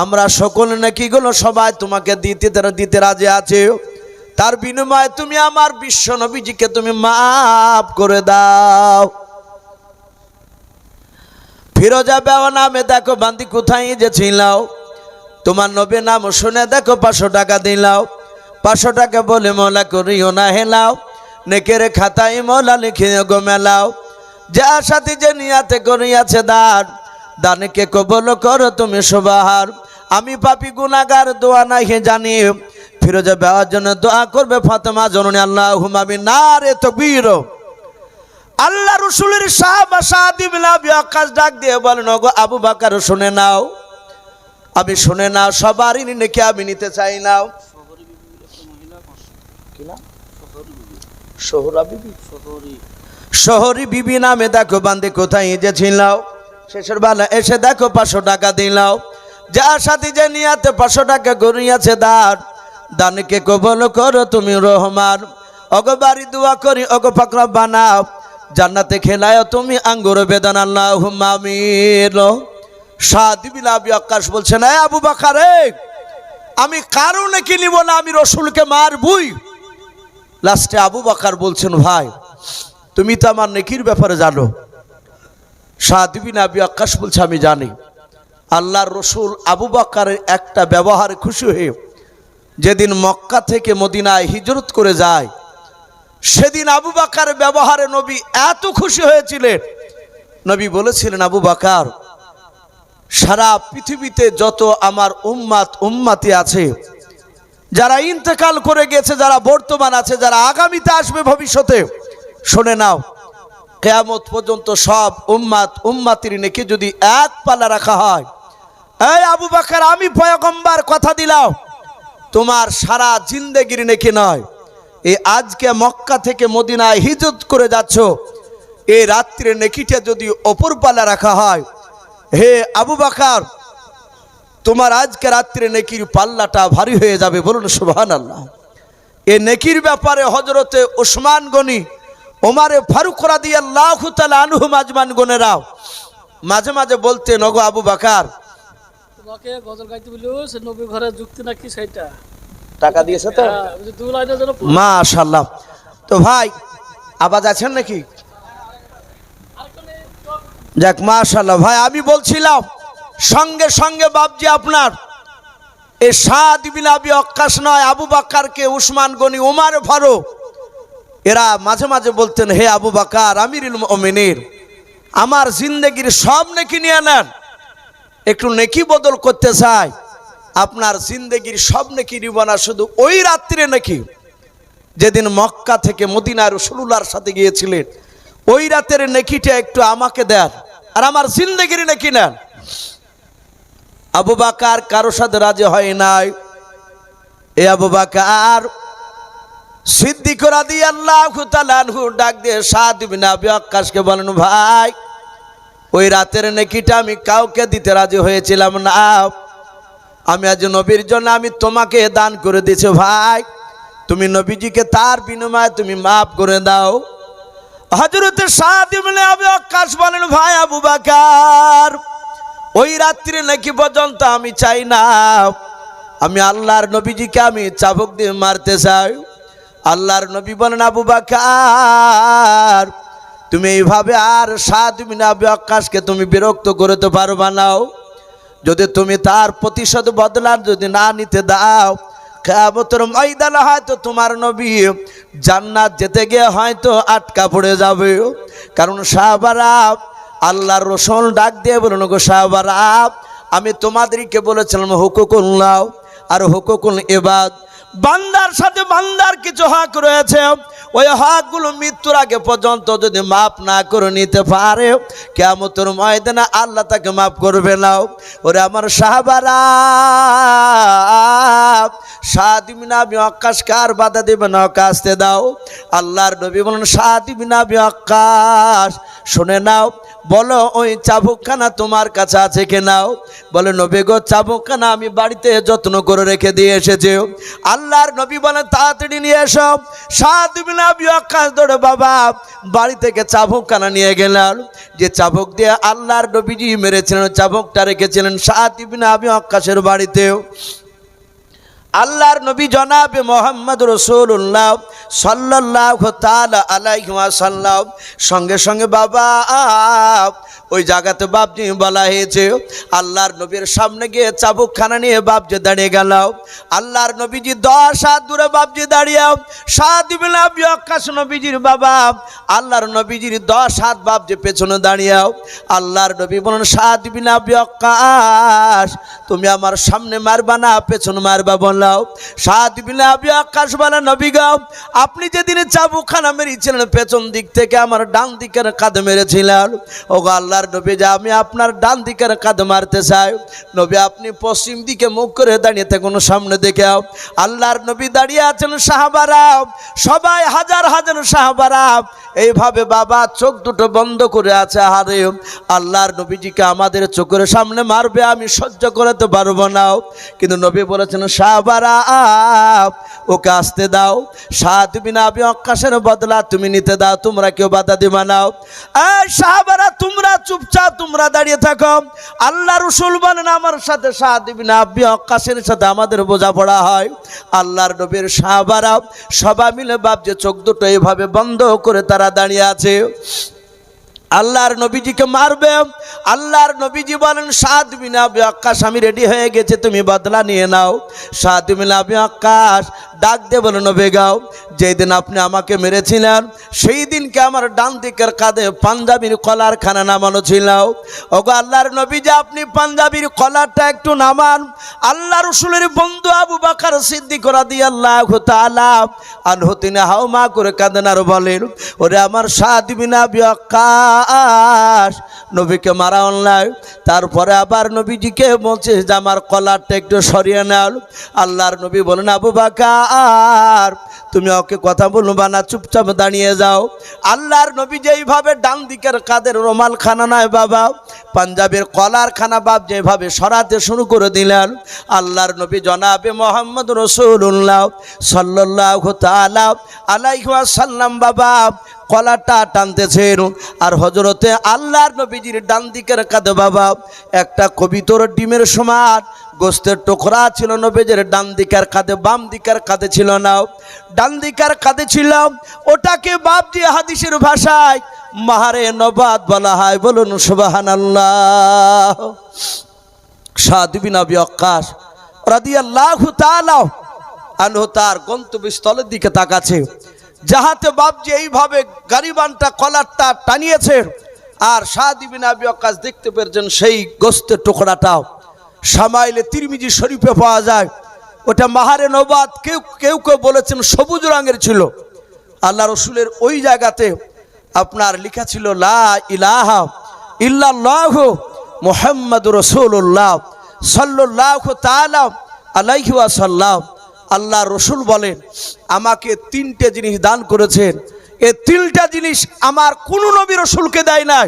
আমরা সকল নেকিগুলো সবাই তোমাকে দিতে রাজি আছে, তার বিনিময়ে তুমি আমার বিশ্ব নবীজিকে তুমি মাফ করে দাও। ফিরোজা বেওয়া নামে দেখো বান্দি কোথায় যে ছিলাও, তোমার নবী নাম শুনে দেখো 500 টাকা দিলাও। 500 টাকা বলে মওলা করিও না হেলাও, নেকের খাতায় মওলা লিখে গো মেলাও। যা সাথী যে নিয়াতে করিয়াছে দান, দানকে কবুল করো তুমি সুবহান। আমি পাপী গুনাহগার দোয়া নাই জানি, ফিরোজা বেওয়ার জন্য দোয়া করবে ফাতেমা জননী, আল্লাহুম্মা আমিন। নারে তাকবীর। আল্লাহ রসুলের সাহাবা সাদ ইবনে আবি ওয়াক্কাস ডাক দিয়ে বলেন, ওগো আবু বকর শুনে নাও, আমি শুনে নাও, সবারই নেকি আমি নিতে চাই নাও। শহরি বিবি নামে দেখো বান্দি কোথায় যে ছিলাও, শেষের বেলা এসে দেখো 500 টাকা দিলাও। যা সাথী যে নিয়াতে 500 টাকা করিয়াছে দান, দানকে কবুল করো তুমি রহমান। ওগো বাড়ি দোয়া করি, ওগো পাকড়া বানাও, জান্নাতে খেলায় তুমি আঙ্গুর বেদান, আল্লাহুম্মা আমিন। সাদ ইবনে আবি ওয়াক্কাস বলছেন, এই আবু বকর, আমি কারো নেকি নিব না, আমি রসুলকে মারবই। লাস্টে আবু বকর বলছেন, ভাই তুমি তো আমার নেকির ব্যাপারে জানো। সাদ ইবনে আবি ওয়াক্কাস বলছে, আমি জানি। আল্লাহর রসুল আবু বকরের একটা ব্যবহারে খুশি হয়ে যেদিন মক্কা থেকে মদিনায় হিজরত করে যায়, সেদিন আবু বকর ব্যবহারে নবী এত খুশি হয়েছিলেন, নবী বলেছিলেন, আবু বকর, সারা পৃথিবীতে যত আমার উম্মতি আছে, যারা ইন্তেকাল করে গেছে, যারা বর্তমান আছে, যারা আগামীতে আসবে ভবিষ্যতে, শুনে নাও, কিয়ামত পর্যন্ত সব উম্মতির নেকি যদি এক পাল্লা রাখা হয়, এই আবু বকর, আমি পয়গম্বর কথা দিলাম, তোমার সারা জিন্দেগির নেকি নয়, এই আজকে মক্কা থেকে মদিনায় হিজরত করে যাচ্ছ, এই রাত্রির নেকিটা যদি অপর পাল্লা রাখা হয়, হে আবু বকর, তোমার আজকে রাত্রে নেকির পাল্লাটা ভারী হয়ে যাবে। বলুন সুবহানাল্লাহ। এই নেকির ব্যাপারে হযরতে ওসমান গনি, ওমরে ফারুক রাদিয়াল্লাহু তাআলা আনহুম আজমান গনেরাও মাঝে মাঝে বলতেন, ওগো আবু বকর, তোমাকে গজল গাইতে বলিও, সে নবী ঘরে যুক্তি নাকি সেটা টাকা দিয়েছে তো, দু লাইনের জন্য। মাশাআল্লাহ। তো ভাই আওয়াজ আছেন নাকি? যাক মাশাআল্লাহ। ভাই আমি বলছিলাম, সঙ্গে সঙ্গে বাপজি আপনার এই সাদ বিন আবি ওয়াক্কাস নয়, আবু বকরকে ওসমান গনি, ওমর ফারুক এরা মাঝে মাঝে বলতেন, হে আবু বকর আমিরুল মুমিনিন, আমার জিন্দেগির সব নেকি নিয়ে নেন, একটু নেকি বদল করতে চাই, আপনার জিন্দেগির সব নেকি নিব না, শুধু ওই রাত্রে নেকি যেদিন মক্কা থেকে মদিনার রাসূলুল্লাহর সাথে গিয়েছিলেন, ওই রাতের নেকিটা একটু আমাকে দেন, আর আমার জিন্দেগির নেকি নেন। আবু বকর কারো সাথে রাজি হয় নাই। এ আবু বকর সিদ্দিক রাদিয়াল্লাহু তাআলা আনহু ডাক দিয়ে সাদ বিন আবি ওয়াক্কাসকে বলেন, ভাই ওই রাতের নেকিটা আমি কাউকে দিতে রাজি হয়েছিলাম না, আমি আজ নবীর জন্য আমি তোমাকে দান করে দিয়েছি, ভাই তুমি নবীজিকে তার বিনিময়ে তুমি মাফ করে দাও। হযরতে সাদ বিন আবি ওয়াক্কাস বলেন, ভাই আবু বকর, ওই রাত্রি নাকি পর্যন্ত আমি চাই না, আমি আল্লাহর নবীজিকে আমি চাবুক দিয়ে মারতে চাই। আল্লাহর নবী বলেন, আবু বকর, তুমি এইভাবে আর সাদ বিন আবি ওয়াক্কাসকে তুমি বিরক্ত করতে পারবা না, যদি তুমি তার প্রতিশোধ বদলা যদি না নিতে দাও, কিয়ামতের ময়দানে হয়তো তোমার নবী জান্নাত যেতে গিয়ে হয়তো আটকা পড়ে যাবে। কারণ সাহাবারা আল্লাহর রাসূল ডাক দিয়ে বলুন, গো সাহাবারা, আমি তোমাদেরকে বলেছিলাম হুকুকুল্লাহ আর হুকুকুল ইবাদ, বান্দার সাথে বান্দার কিছু হক রয়েছে, ওই হকগুলো মৃত্যুর আগে পর্যন্ত যদি মাফ না করে নিতে পারে, কিয়ামতের ময়দানে আল্লাহ তাকে মাফ করবে না। ওরে আমার সাহাবারা, সাদ বিন আবি ওয়াক্কাস কার বাধা দেবে না, কাছতে দাও। আল্লাহর নবী বলেন, সাদ বিন আবি ওয়াক্কাস শুনে নাও, বলো ওই চাবুকখানা তোমার কাছে আছে কিনাও? বলে, নবী গো, চাবুকখানা আমি বাড়িতে যত্ন করে রেখে দিয়ে এসেছি। আল্লাহর নবী বলেন, তাড়াতাড়ি নিয়ে এসো। সাদ বিন আবি ওয়াক্কাস দৌড়ে বাবা বাড়ি থেকে চাবুকখানা নিয়ে গেলেন, যে চাবুক দিয়ে আল্লাহর নবীজি মেরেছিলেন, চাবুকটা রেখেছিলেন সাদ বিন আবি ওয়াক্কাসের বাড়িতে। আল্লাহর নবী জনাবে মুহাম্মদ রাসূলুল্লাহ সাল্লাল্লাহু তাআলা আলাইহি ওয়াসাল্লাম সঙ্গে সঙ্গে বাবা ওই জায়গাতে বাপজি বলা হয়েছে, আল্লাহর নবীর সামনে গিয়ে চাবুকখানা নিয়ে বাপজি দাঁড়িয়ে গেল। আল্লাহর নবীজি 10 হাত দূরে বাপজি দাঁড়িয়ে, সাদ বিন আবি ওয়াক্কাস নবীজির বাবা, আল্লাহর নবীজির 10 হাত বাপজি পেছনে দাঁড়িয়ে। আল্লাহর নবী বলেন, সাদ বিন আবি ওয়াক্কাস, তুমি আমার সামনে মারবা না পেছনে মারবা বললাও। সাদ বিন আবি ওয়াক্কাস বলে, নবী গো, আপনি যেদিন চাবুকখানা মেরেছিলেন পেছন দিক থেকে আমার ডান দিকের কাঁধে মেরেছিলেন। ওগো আল্লাহর নবী, যে আমি আপনার ডান দিকের কাঁধে মারতে চাই। নবী আপনি পশ্চিম দিকে মুখ করে দাঁড়িয়ে থাকুন, সামনে দিকে। আল্লাহর নবী দাঁড়িয়ে আছেন, সাহাবারা সবাই হাজার হাজার সাহাবারা এইভাবে বাবা চোখ দুটো বন্ধ করে আছে। হারে আল্লাহর নবীজিকে আমাদের চোখের সামনে মারবে, আমি সহ্য করতে পারবো না। কিন্তু নবী বলেছেন, সাহাবারা ওকে আসতে দাও, সাদ বিন আবি ওয়াক্কাসের বদলা তুমি নিতে দাও, তোমরা কেউ বাধা দিবা না। এই সাহাবারা তোমরা চুপচাপ তোমরা দাঁড়িয়ে থাকো। আল্লাহ রাসূল বলেন, আমার সাথে সাদ বিন আবি ওয়াক্কাসের সাথে আমাদের বোঝাপড়া হয়। আল্লাহর নবীর সাহাবারা সবাই মিলে বাপজি চোখ দুটো এইভাবে বন্ধ করে তারা দাঁড়িয়ে আছে। আল্লাহর নবীজিকে মারবে। আল্লাহর নবীজি বলেন, সাদ বিন আবি ওয়াক্কাস আমি রেডি হয়ে গেছে, তুমি বদলা নিয়ে নাও। সাদ বিন আবি ওয়াক্কাস ডাক দিয়ে বলে নবী গাও, যেই দিন আপনি আমাকে মেরেছিলেন সেই দিনকে আমার ডান দিকের কাঁধে পাঞ্জাবির কলার খানা নামানো ছিল। ওগো আল্লাহর নবী, যে আপনি পাঞ্জাবির কলারটা একটু নামান। আল্লাহ রসুলের বন্ধু আবু বকর সিদ্দিক রাদিয়াল্লাহু তাআলা আনহু তিনি হাওমা করে কাঁদেন আর বলেন, ওরে আমার সাদ বিন আবি ওয়াক্কাস, নবীকে মারা অনলাইন। তারপরে আবার নবীজিকে বলছে যে আমার কলারটা একটু সরিয়ে নাও। আল্লাহর নবী বলেন, আবু বকর তুমি ওকে কথা বলবা না, চুপচাপ দাঁড়িয়ে যাও। আল্লাহর নবী যেইভাবে ডান দিকের কাদের রুমাল খানা নয় বাবা, পাঞ্জাবের কলার খানা বাপ যেভাবে সরাতে শুরু করে দিলেন, আল্লাহর নবী জনাবে মোহাম্মদ রাসূলুল্লাহ সাল্লাল্লাহু তাআলা আলাইহি ওয়াসাল্লাম বাবা কলারটা টানতেছেন। আর হযরতে আল্লাহর নবীজির ডান দিকের কাঁধে বাবা একটা কবিতর ডিমের সমান গোস্তের টুকরা ছিল। নবীজির ডান দিকের কাঁধে, বাম দিকের কাঁধে ছিল না, ডান দিকের কাঁধে ছিল। ওটাকে বাপজি হাদিসের ভাষায় মাহারে নবাত বলা হয়। বলুন সুবহানাল্লাহ। সাদ বিন আবি ওয়াক্কাস রাদিয়াল্লাহু তাআলা আনহু তার গন্তব্যস্থলের দিকে তাকাচ্ছে, যাহাতে বাপজি এইভাবে গারিবানটা কলারটা টানিয়েছে। আর সাদ বিন আবি ওয়াক্কাস দেখতে পেরেছেন সেই গোস্তের টুকরাটাও সামাইলে তিরমিজি শরীফে পাওয়া যায়। ওটা মাহারে নবাত, কেউ কেউ বলেছেন সবুজ রঙের ছিল। আল্লাহ রসুলের ওই জায়গাতে আপনার লেখা ছিল লা ইলাহা ইল্লাল্লাহু মুহাম্মাদুর রাসূলুল্লাহ সাল্লাল্লাহু তাআলা আলাইহি ওয়াসাল্লাম। আল্লাহ রসুল বলেন, আমাকে তিনটে জিনিস দান করেছেন। এই তিনটা জিনিস আমার কোনো নবী রসুলকে দেয় নাই,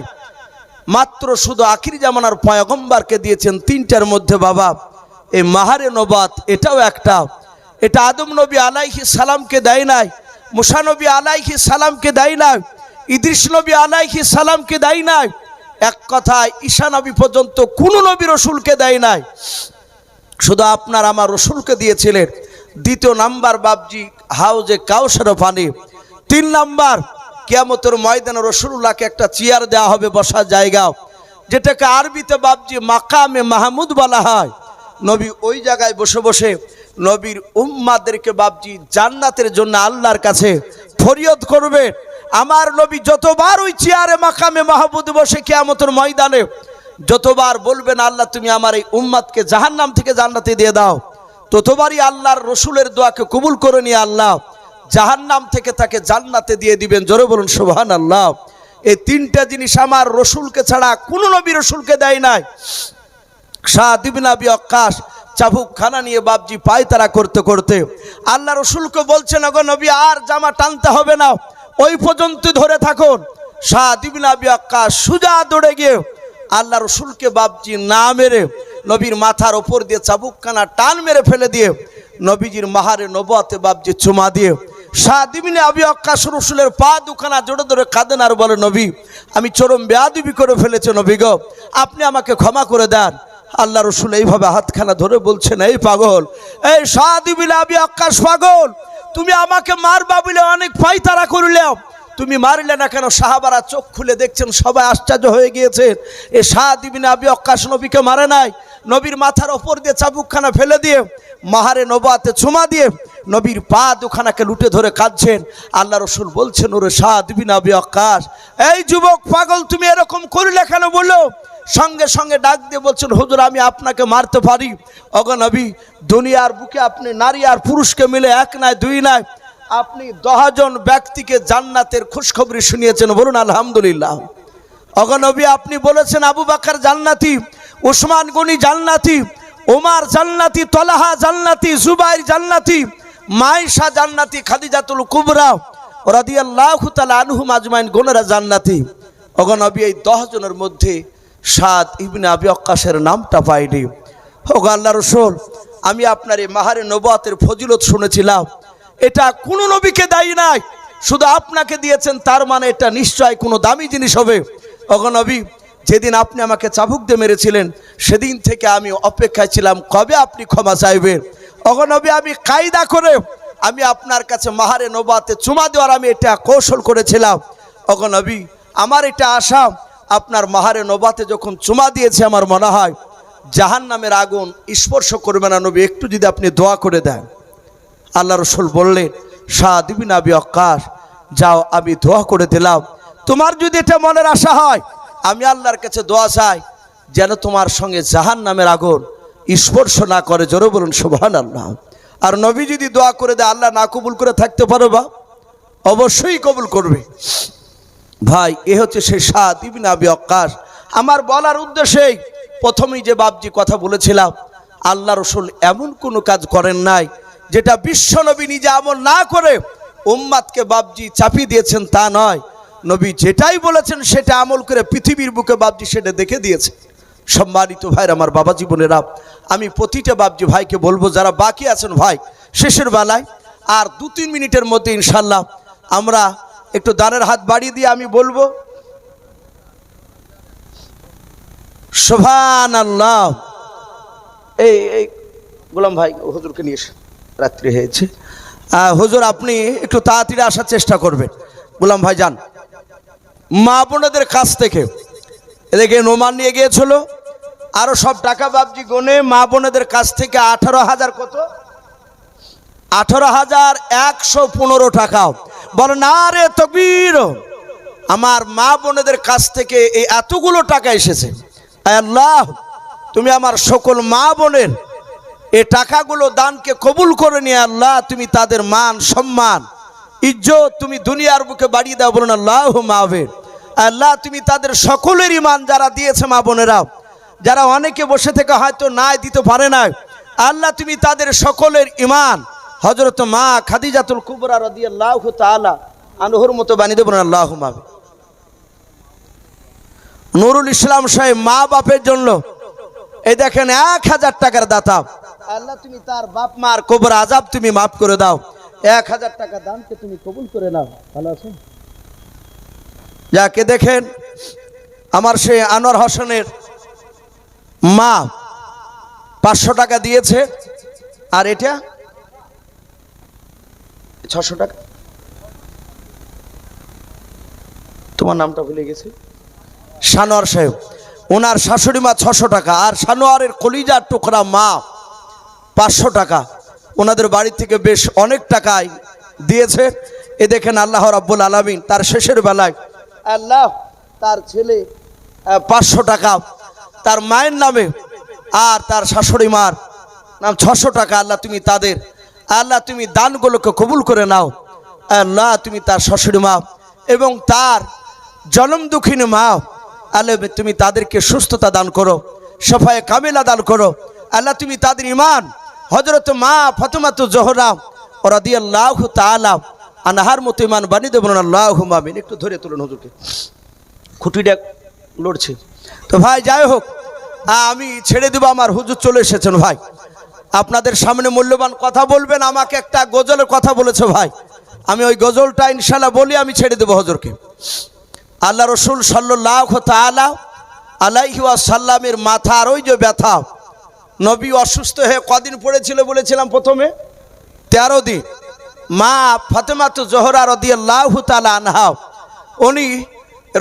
মাত্র শুধু আখির জামানার পয়গম্বরকে দিয়েছেন। তিনটার মধ্যে বাবা এই মাহারে নবাত এটাও একটা। এটা আদম নবী আলাইহিস সালামকে দেয় নাই, মুসা নবী আলাইহিস সালামকে দেয় নাই, ইদ্রিস নবী আলাইহিস সালামকে দেয় নাই। এক কথায় ঈসা নবী পর্যন্ত কোনো নবী রসুলকে দেয় নাই, শুধু আপনার আমার রসুলকে দিয়েছিলেন। দ্বিতীয় নাম্বার বাপজি হাউজে কাউসার পানি। তিন নাম্বার কিয়ামতের ময়দানে রাসূলুল্লাহকে একটা চেয়ার দেওয়া হবে, বসার জায়গা, যেটাকে আরবিতে বাপজি মাকামে মাহমুদ বলা হয়। নবী ওই জায়গায় বসে বসে নবীর উম্মাদেরকে বাপজি জান্নাতের জন্য আল্লাহর কাছে ফরিয়াদ করবে। আমার নবী যতবার ওই চেয়ারে মাকামে মাহমুদ বসে কিয়ামতের ময়দানে যতবার বলবেন, আল্লাহ তুমি আমার এই উম্মাদকে জাহান্নাম থেকে জান্নাতে দিয়ে দাও, ততবারই আল্লাহর রসুলের দোয়াকে কবুল করে নিয়ে আল্লাহ জাহান্নাম থেকে তাকে জান্নাতে দিয়ে দিবেন। জোরে বলুন সুবহানাল্লাহ। এই তিনটা জিনিস আমার রসুলকে ছাড়া কোনো নবী রসুলকে দেয় নাই। সাদ বিন আবি ওয়াক্কাস চাবুক খানা নিয়ে বাপজি পায়তারা করতে করতে আল্লাহ রসুলকে বলছেন, ওগো নবী আর জামা টানতে হবে না, ওই পর্যন্ত ধরে থাকুন। সাদ বিন আবি ওয়াক্কাস সুজা দৌড়ে গিয়ে আল্লাহ রসুলকে বাপজি না মেরে নবীর মাথার ওপর দিয়ে চাবুকখানা টান মেরে ফেলে দিয়ে নবীজির মাহারে নবুয়তে বাপজি চুমা দিয়ে সাদ ইবনে আবি ওয়াক্কাস রসুলের পা দুখানা জোরে ধরে কাঁদেন আর বলে, নবী আমি চরম বেয়াদবি করে ফেলেছি, নবী গো আপনি আমাকে ক্ষমা করে দেন। আল্লাহ রসুল এইভাবে হাতখানা ধরে বলছেন, এই পাগল, এই সাদ ইবনে আবি ওয়াক্কাস পাগল, তুমি আমাকে মারবা বলে অনেক পায়তারা করলাম, তুমি মারলে না কেন? সাহাবারা চোখ খুলে দেখছেন, সবাই আশ্চর্য হয়ে গিয়েছেন। এ সাদ ইবনে আবি ওয়াক্কাস নবীকে মারে নাই, নবীর মাথার ওপর দিয়ে চাবুকখানা ফেলে দিয়ে মাহারে নবুয়তে চুমা দিয়ে নবীর পা দুখানাকে লুটে ধরে কাঁদছেন। আল্লাহ রসুল বলছেন, ওরে সাদ বিন আবি ওয়াক্কাস, এই যুবক পাগল তুমি এরকম করলে কেন? বললো সঙ্গে সঙ্গে ডাক দিয়ে বলছেন, হুজুর আমি আপনাকে মারতে পারি। ওগো নবী, দুনিয়ার বুকে আপনি নারী আর পুরুষকে মিলে এক নয় দুই নয়, আপনি 10 জন ব্যক্তিকে জান্নাতের খুশখবরি শুনিয়েছেন। বলুন আলহামদুলিল্লাহ। ওগো নবী আপনি বলেছেন আবু বকর জান্নাতি, উসমান গনি জান্নাতি, ওমর জান্নাতি, তলহা জান্নাতি, জুবাইর জান্নাতি, মাইশা জান্নাতি, খাদিজাতুল কুবরা রাদিয়াল্লাহু তাআলা আনহুম আজমাইন গোনেরা জান্নাতি। ওগো নবী এই 10 জনের মধ্যে সাদ ইবনে আবি ওয়াক্কাসের নামটা পাইনি। ওগো আল্লাহ রসুল, আমি আপনার এই মাহারে নবুয়তের ফজিলত শুনেছিলাম, এটা কোনো নবীকে দেয় নাই, শুধু আপনাকে দিয়েছেন, তার মানে এটা নিশ্চয় কোনো দামি জিনিস হবে। ওগো নবী, যেদিন আপনি আমাকে চাবুক দিয়ে মেরেছিলেন সেদিন থেকে আমি অপেক্ষায় ছিলাম কবে আপনি ক্ষমা চাইবেন। ওগো নবী, আমি কায়দা করে আমি আপনার কাছে মাহারে নবুয়তে চুমা দেওয়ার আমি এটা কৌশল করেছিলাম। ওগো নবী, আমার এটা আশা, আপনার মাহারে নবুয়তে যখন চুমা দিয়েছে আমার মনে হয় জাহান্নামের আগুন স্পর্শ করবে না। নবী একটু যদি আপনি দোয়া করে দেন। আল্লাহ রসুল বললেন, সাদ ইবনে আবি ওয়াক্কাস, যাও আমি দোয়া করে দিলাম। তোমার যদি এটা মনের আশা হয়, আমি আল্লাহর কাছে দোয়া চাই যেন তোমার সঙ্গে জাহান্নামের আগুন স্পর্শ না করে। জোরে বলুন সুবহানাল্লাহ। আর নবী যদি দোয়া করে দেয়, আল্লাহ না কবুল করে থাকতে পারো বা? অবশ্যই কবুল করবে। ভাই, এ হচ্ছে সেই সাদ ইবনে আবি ওয়াক্কাস। আমার বলার উদ্দেশ্যেই প্রথমেই যে বাবজি কথা বলেছিলাম, আল্লাহ রসুল এমন কোনো কাজ করেন নাই যেটা বিশ্ব নবী নিজে আমল না করে উম্মাদকে বাবজি চাপিয়ে দিয়েছেন, তা নয়। নবী যেটাই বলেছেন সেটা আমল করে পৃথিবীর বুকে বাবজি সেটা দেখে দিয়েছে। সম্মানিত ভাইরা, আমার বাবা জীবনেরা, আমি প্রতিটা বাবজি ভাইকে বলবো, যারা বাকি আছেন ভাই, শেষের বেলায় আর 2-3 মিনিটের মধ্যে ইনশাল্লাহ আমরা একটু দানের হাত বাড়িয়ে দিয়ে আমি বলবো সুবহানাল্লাহ। এই গোলাম ভাই, হুজুরকে নিয়ে এসে, রাত্রি হয়েছে। হুজুর আপনি একটু তাড়াতাড়ি আসার চেষ্টা করবেন। গোলাম ভাই যান। মা বোনদের কাছ থেকে এদিকে নোমান নিয়ে গিয়েছিল, আরো সব টাকা বাবজি গনে মা বোনদের কাছ থেকে 18,000 কত, 18,115 টাকা। বলে না রে তকবীর, আমার মা বোনদের কাছ থেকে এই এতগুলো টাকা এসেছে। আল্লাহ, তুমি আমার সকল মা বোনের এই টাকাগুলো দানকে কবুল করে নিয়ে আল্লাহ, তুমি তাদের মান সম্মান ইজ্জত তুমি দুনিয়ার বুকে বাড়িয়ে দাও। বলুন আল্লাহুম্মা আমিন। আল্লাহ, তুমি তাদের সকলের ইমান যারা দিয়েছে মা বোনেরা, যারা অনেকে বসে থেকে হয়তো নাই দিতে পারে না, আল্লাহ তুমি তাদের সকলের ইমান হযরত মা খাদিজাতুল কুবরা রাদিয়াল্লাহু তাআলা আনহুর মতো বানিয়ে দেব। বলুন আল্লাহুম্মা আমিন। নুরুল ইসলাম সাহেব মা বাপের জন্য এই দেখেন 1000 টাকার দাতা। আল্লাহ তুমি তার বাপ মার কবর আযাব তুমি মাফ করে দাও। 1000 টাকা দানকে তুমি কবুল করে নাও। ভালো আছেন? যাকে দেখেন আমার সেই আনোয়ার হোসেনের মা 500 টাকা দিয়েছে, আর এটা 600 টাকা। তোমার নামটা ভুলে গেছি। সানোয়ার সাহেব, ওনার শাশুড়ি মা 600 টাকা, আর সানোয়ারের কলিজার টুকরা মা 500 টাকা। ওনাদের বাড়ি থেকে বেশ অনেক টাকাই দিয়েছে। এ দেখেন আল্লাহ রাব্বুল আলামিন তার শেষের বেলায় আল্লাহ তার ছেলে 500 টাকা তার মায়ের নামে, আর তার শাশুড়ি মার নাম 600 টাকা। আল্লাহ তুমি তাদের, আল্লাহ তুমি দানগুলোকে কবুল করে নাও। আল্লাহ তুমি তার শাশুড়ি মা এবং তার জনম দুঃখিনী মা, আল্লাহ তুমি তাদেরকে সুস্থতা দান করো, শফায়ে কামিলা দান করো। আল্লাহ তুমি তাদের ইমান হযরত মা ফাতেমাতু জোহরা রাদিয়াল্লাহু তাআলা আনহার মতো ইমান বানিয়ে দেবেন। আল্লাহুম্মা আমিন। একটু ধরে তুলুন হুজুরকে, খুঁটিটা লড়ছে তো। ভাই যাই হোক, আমি ছেড়ে দেব, আমার হুজুর চলে এসেছেন। ভাই আপনাদের সামনে মূল্যবান কথা বলবেন। আমাকে একটা গজলের কথা বলেছে ভাই, আমি ওই গজলটা ইনশাআল্লাহ বলি, আমি ছেড়ে দেব হুজুরকে। আল্লাহ রসুল সাল্লাল্লাহু তাআলা আলাইহি ওয়াসাল্লামের মাথার ওই যে ব্যথা, নবী অসুস্থ হয়ে কদিন পড়েছিল বলেছিলাম প্রথমে? 13 দিন। মা ফাতেমাতু জোহরা রাদিয়াল্লাহু তাআলা আনহা উনি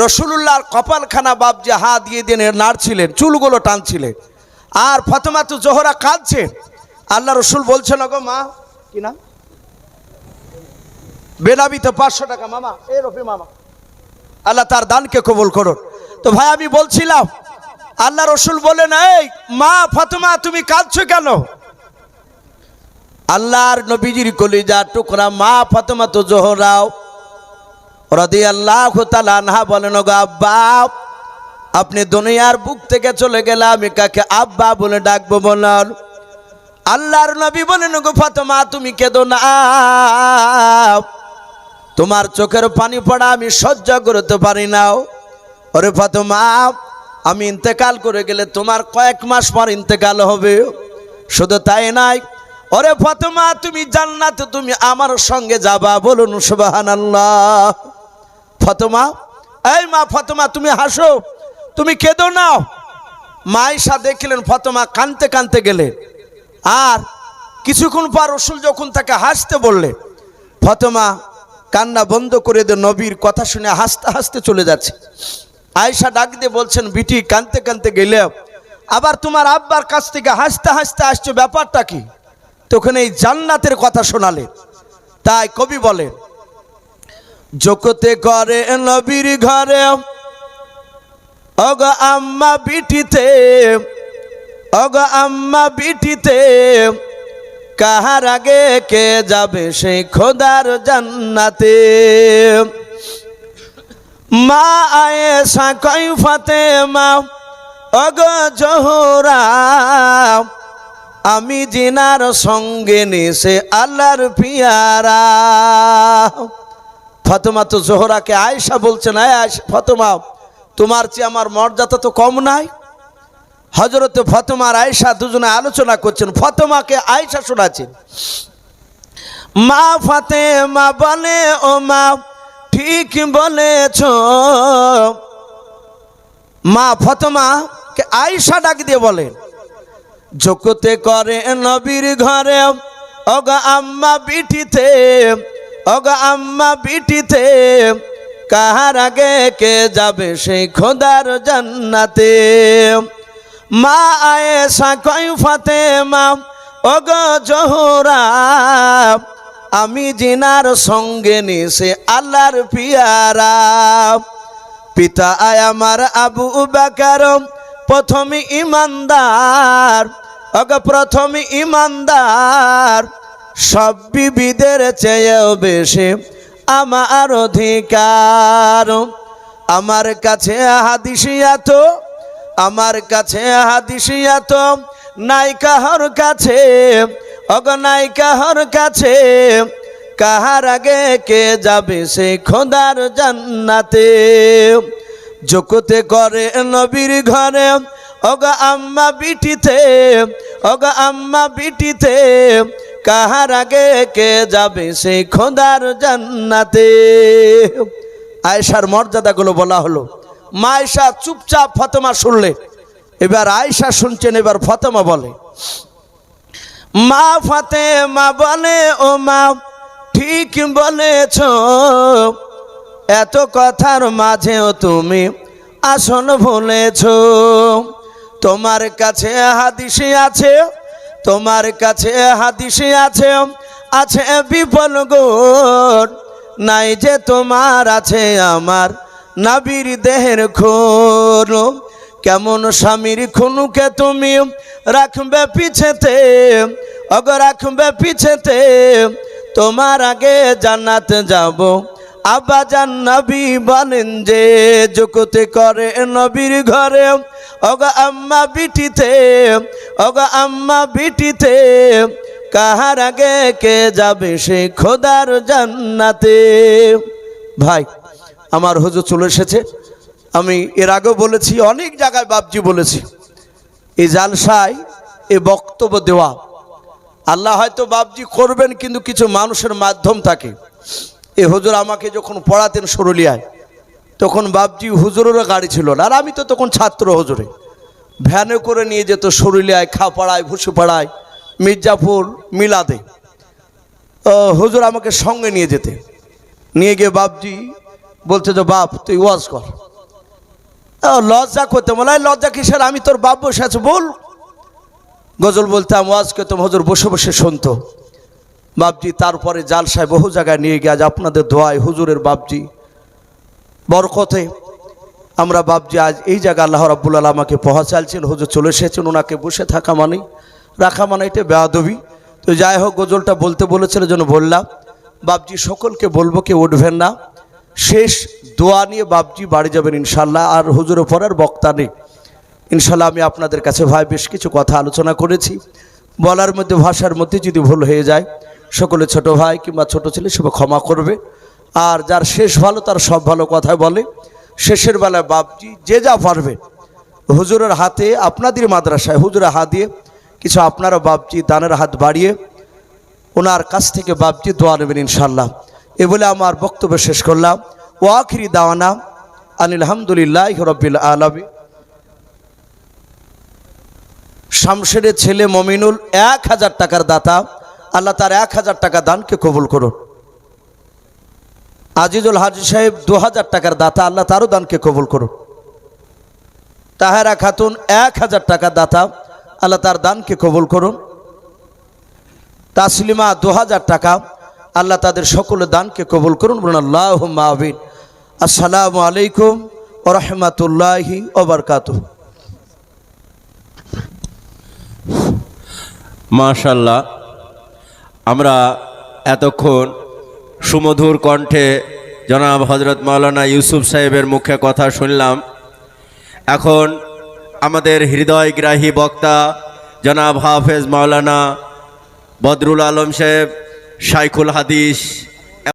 রসুলুল্লাহর কপালখানা বাবজি হাত দিয়ে দিয়ে নাড়ছিলেন, চুলগুলো টানছিলেন, আর ফাতেমাতু জোহরা কাঁদছে। আল্লাহ রসুল বলছেন, গো মা, কি না বেনাবিতে 500 টাকা মামা, এই রফি মামা, আল্লাহ তার দানকে কবুল করুন। তো ভাই আমি বলছিলাম, আল্লাহ রসুল বলেন, এই মা ফাতেমা তুমি কাঁদছো কেন? আল্লাহর নবীজির কলিজার টুকরা মা ফাতেমাতু জোহরা রাদিয়াল্লাহু তাআলা আনহা বলেন, গো আব্বা, আপনি দুনিয়ার বুক থেকে চলে গেলে আমি কাকে আব্বা বলে ডাকবো বলেন? আল্লাহর নবী বলেন, গো ফাতেমা তুমি কেঁদো না, তোমার চোখের পানি পড়া আমি সহ্য করতে পারি না। ওরে ফাতেমা, আমি ইন্তেকাল করে গেলে তোমার কয়েক মাস পর ইন্তেকাল হবে। শুধু তাই নাই, ওরে ফাতেমা তুমি জান্নাতে তুমি আমার সঙ্গে যাবা। বলুন সুবহানাল্লাহ। ফাতেমা, এই মা ফাতেমা তুমি হাসো, তুমি কেঁদো না। মা আয়েশা দেখলেন ফাতেমা কাঁদতে কাঁদতে গেলেন, আর কিছুক্ষণ পর রসুল যখন তাকে হাসতে বললেন, ফাতেমা কান্না বন্ধ করে দিয়ে নবীর কথা শুনে হাসতে হাসতে চলে যাচ্ছে। আয়েশা ডাক দিয়ে বলছেন, বিটি কাঁদতে কাঁদতে গেলে আবার তোমার আব্বার কাছ থেকে হাসতে হাসতে আসছো, ব্যাপারটা কি? তখন এই জান্নাতের কথা শোনালে। তাই কবি বলেন, জগতে করে নবীর ঘরে অগ আম্মা বিটিতে, অগ আম্মা বিটিতে, কাহার আগে কে যাবে সেই খোদার জান্নাতে। মা আয়েশা কই ফাতেমা অগ জোহরা, আমি জিনার সঙ্গে নিছে আল্লাহর পিয়ারা। ফাতেমা তো জোহরাকে আয়েশা বলছেন, আয়েশা ফাতেমা তোমার চেয়ে আমার মর্যাদা তো কম নাই। হযরতে ফাতেমা আর আয়েশা দুজনে আলোচনা করছেন, ফাতেমাকে আয়েশা শোনাচ্ছেন। মা ফাতেমা বলে, ও মা ঠিক বলেছ। মা ফাতেমাকে আয়েশা ডাক দিয়ে বলেন, জগতে করে নবীর ঘরে অগ আম্মা বিটিতে, অগ আম্মা বিটিতে, কাহার আগে কে যাবে সেই খোদার জান্নাতে। মা আয়েশা কই ফাতেমা অগ জোহরা, আমি জিনার সঙ্গে নিছে আল্লাহর পিয়ারা। পিতা আয় আমার আবু বকর প্রথম ইমানদার, অগ প্রথম ইমানদার, সব বিবিদের চেয়েও বেশি আমার অধিকার। আমার কাছে হাদিসিয়াত, আমার কাছে হাদিসিয়াত নাই কাহর কাছে, অগ নাই কাহর কাছে, কাহার আগে কে যাবে সেই খোদার জান্নাতে। জগতে করে নবীর ঘরে অগ আম্মা বিটিতে, অগ আম্মা বিটিতে, কাহার আগে কে যাবে সেই খোদার জান্নাতে। আয়েশার মর্যাদাগুলো বলা হলো। মা আয়েশা চুপচাপ ফাতেমা শুনলে, এবার আয়েশা শুনছেন, এবার ফাতেমা বলে, মা ফাতেমা বলে, ও মা ঠিক বলেছ, এত কথার মাঝেও তুমি আসন ভুলেছ। তোমার কাছে হাদিসে আছে, তোমার কাছে হাদিসে আছে, আছে বিপুল গুণ, নাই যে তোমার আছে আমার নবীর দেহের খুন। কেমন স্বামীর খুনুকে তুমি রাখবে পিছেতে, অগ রাখবে পিছেতে, তোমার আগে জান্নাত যাব আব্বাজান নবী বলেন যে। জগতে করে নবীর ঘরে অগ আম্মা বিটিতে, অগ আম্মা বিটিতে, কাহার আগে কে যাবে সেই খোদার জান্নাতে। ভাই আমার হুজুর চলে এসেছে। আমি এর আগেও বলেছি, অনেক জায়গায় বাপজি বলেছি, এই জালসায় এই বক্তব্য দেওয়া আল্লাহ হয়তো বাপজি করবেন, কিন্তু কিছু মানুষের মাধ্যম থাকে। এই হুজুর আমাকে যখন পড়াতেন সরুলিয়ায়, তখন বাপজি হুজুরেরও গাড়ি ছিল না, আর আমি তো তখন ছাত্র। হুজুরে ভ্যানে করে নিয়ে যেত সরুলিয়ায়, খাপাড়ায়, ভুসুপাড়ায়, মির্জাপুর, মিলাদে। হুজুর আমাকে সঙ্গে নিয়ে যেতে, নিয়ে গিয়ে বাপজি বলতে, যে বাপ তুই ওয়াজ কর। লজ্জা করতে বলে, লজ্জা কিসের, আমি তোর বাপ বসে আছি, বল। গজল বলতাম, ওয়াজ করতাম, হুজুর বসে বসে শুনতো। বাপজি তারপরে জালসায় বহু জায়গায় নিয়ে গিয়ে আজ আপনাদের দোয়ায় হুজুরের বাপজি বরকতে আমরা বাপজি আজ এই জায়গায় আল্লাহ রাব্বুল আলামিন আমাকে পৌঁছালছেন। হুজুর চলে এসেছেন, ওনাকে বসে থাকা মানে রাখা মানে এটা বেয়াদবি। তো যাই হোক, গজলটা বলতে বলেছিল যেন বললাম। বাপজি সকলকে বলবো, কেউ উঠবেন না, শেষ দোয়া নিয়ে বাপজি বাড়ি যাবেন ইনশাল্লাহ। আর হুজুরের পরের বক্তা নেই ইনশাল্লাহ। আমি আপনাদের কাছে ভাই বেশ কিছু কথা আলোচনা করেছি, বলার মধ্যে ভাষার মধ্যে যদি ভুল হয়ে যায় সকলে ছোট ভাই কিংবা ছোট ছেলে সব ক্ষমা করবে। আর যার শেষ ভালো তার সব ভালো কথা বলে। শেষের বেলায় বাপজি যে যা পারবে হুজুরের হাতে, আপনাদের মাদ্রাসায় হুজুরের হাত দিয়ে কিছু আপনারা বাপজি দানের হাত বাড়িয়ে ওনার কাছ থেকে বাপজি দোয়া নেবেন ইনশাল্লাহ। এ বলে আমার বক্তব্য শেষ করলাম। ও আখিরি দাওয়ানা আনিল হামদুলিল্লাহি রাব্বিল আলামিন। শামশেরের ছেলে মমিনুল 1000 টাকার দাতা, আল্লাহ তার 1000 টাকা দানকে কবুল করুন। আজিজুল হাজি সাহেব 2000 টাকার দাতা, আল্লাহ তারও দানকে কবুল করুন। তাহেরা খাতুন 1000 টাকার দাতা, আল্লাহ তার দানকে কবুল করুন। তাসলিমা 2000 টাকা। আল্লাহ তাদের সকলের দানকে কবুল করুন, বলুন আল্লাহুম্মা আমিন। আসসালামু আলাইকুম ওয়া রাহমাতুল্লাহি ওয়া বারাকাতুহু। মাশাআল্লাহ, আমরা এতক্ষণ সুমধুর কণ্ঠে জনাব হযরত মাওলানা ইউসুফ সাহেবের মুখে কথা শুনলাম। এখন আমাদের হৃদয়গ্রাহী বক্তা জনাব হাফেজ মাওলানা বদরুল আলম সাহেব, শাইখুল হাদিস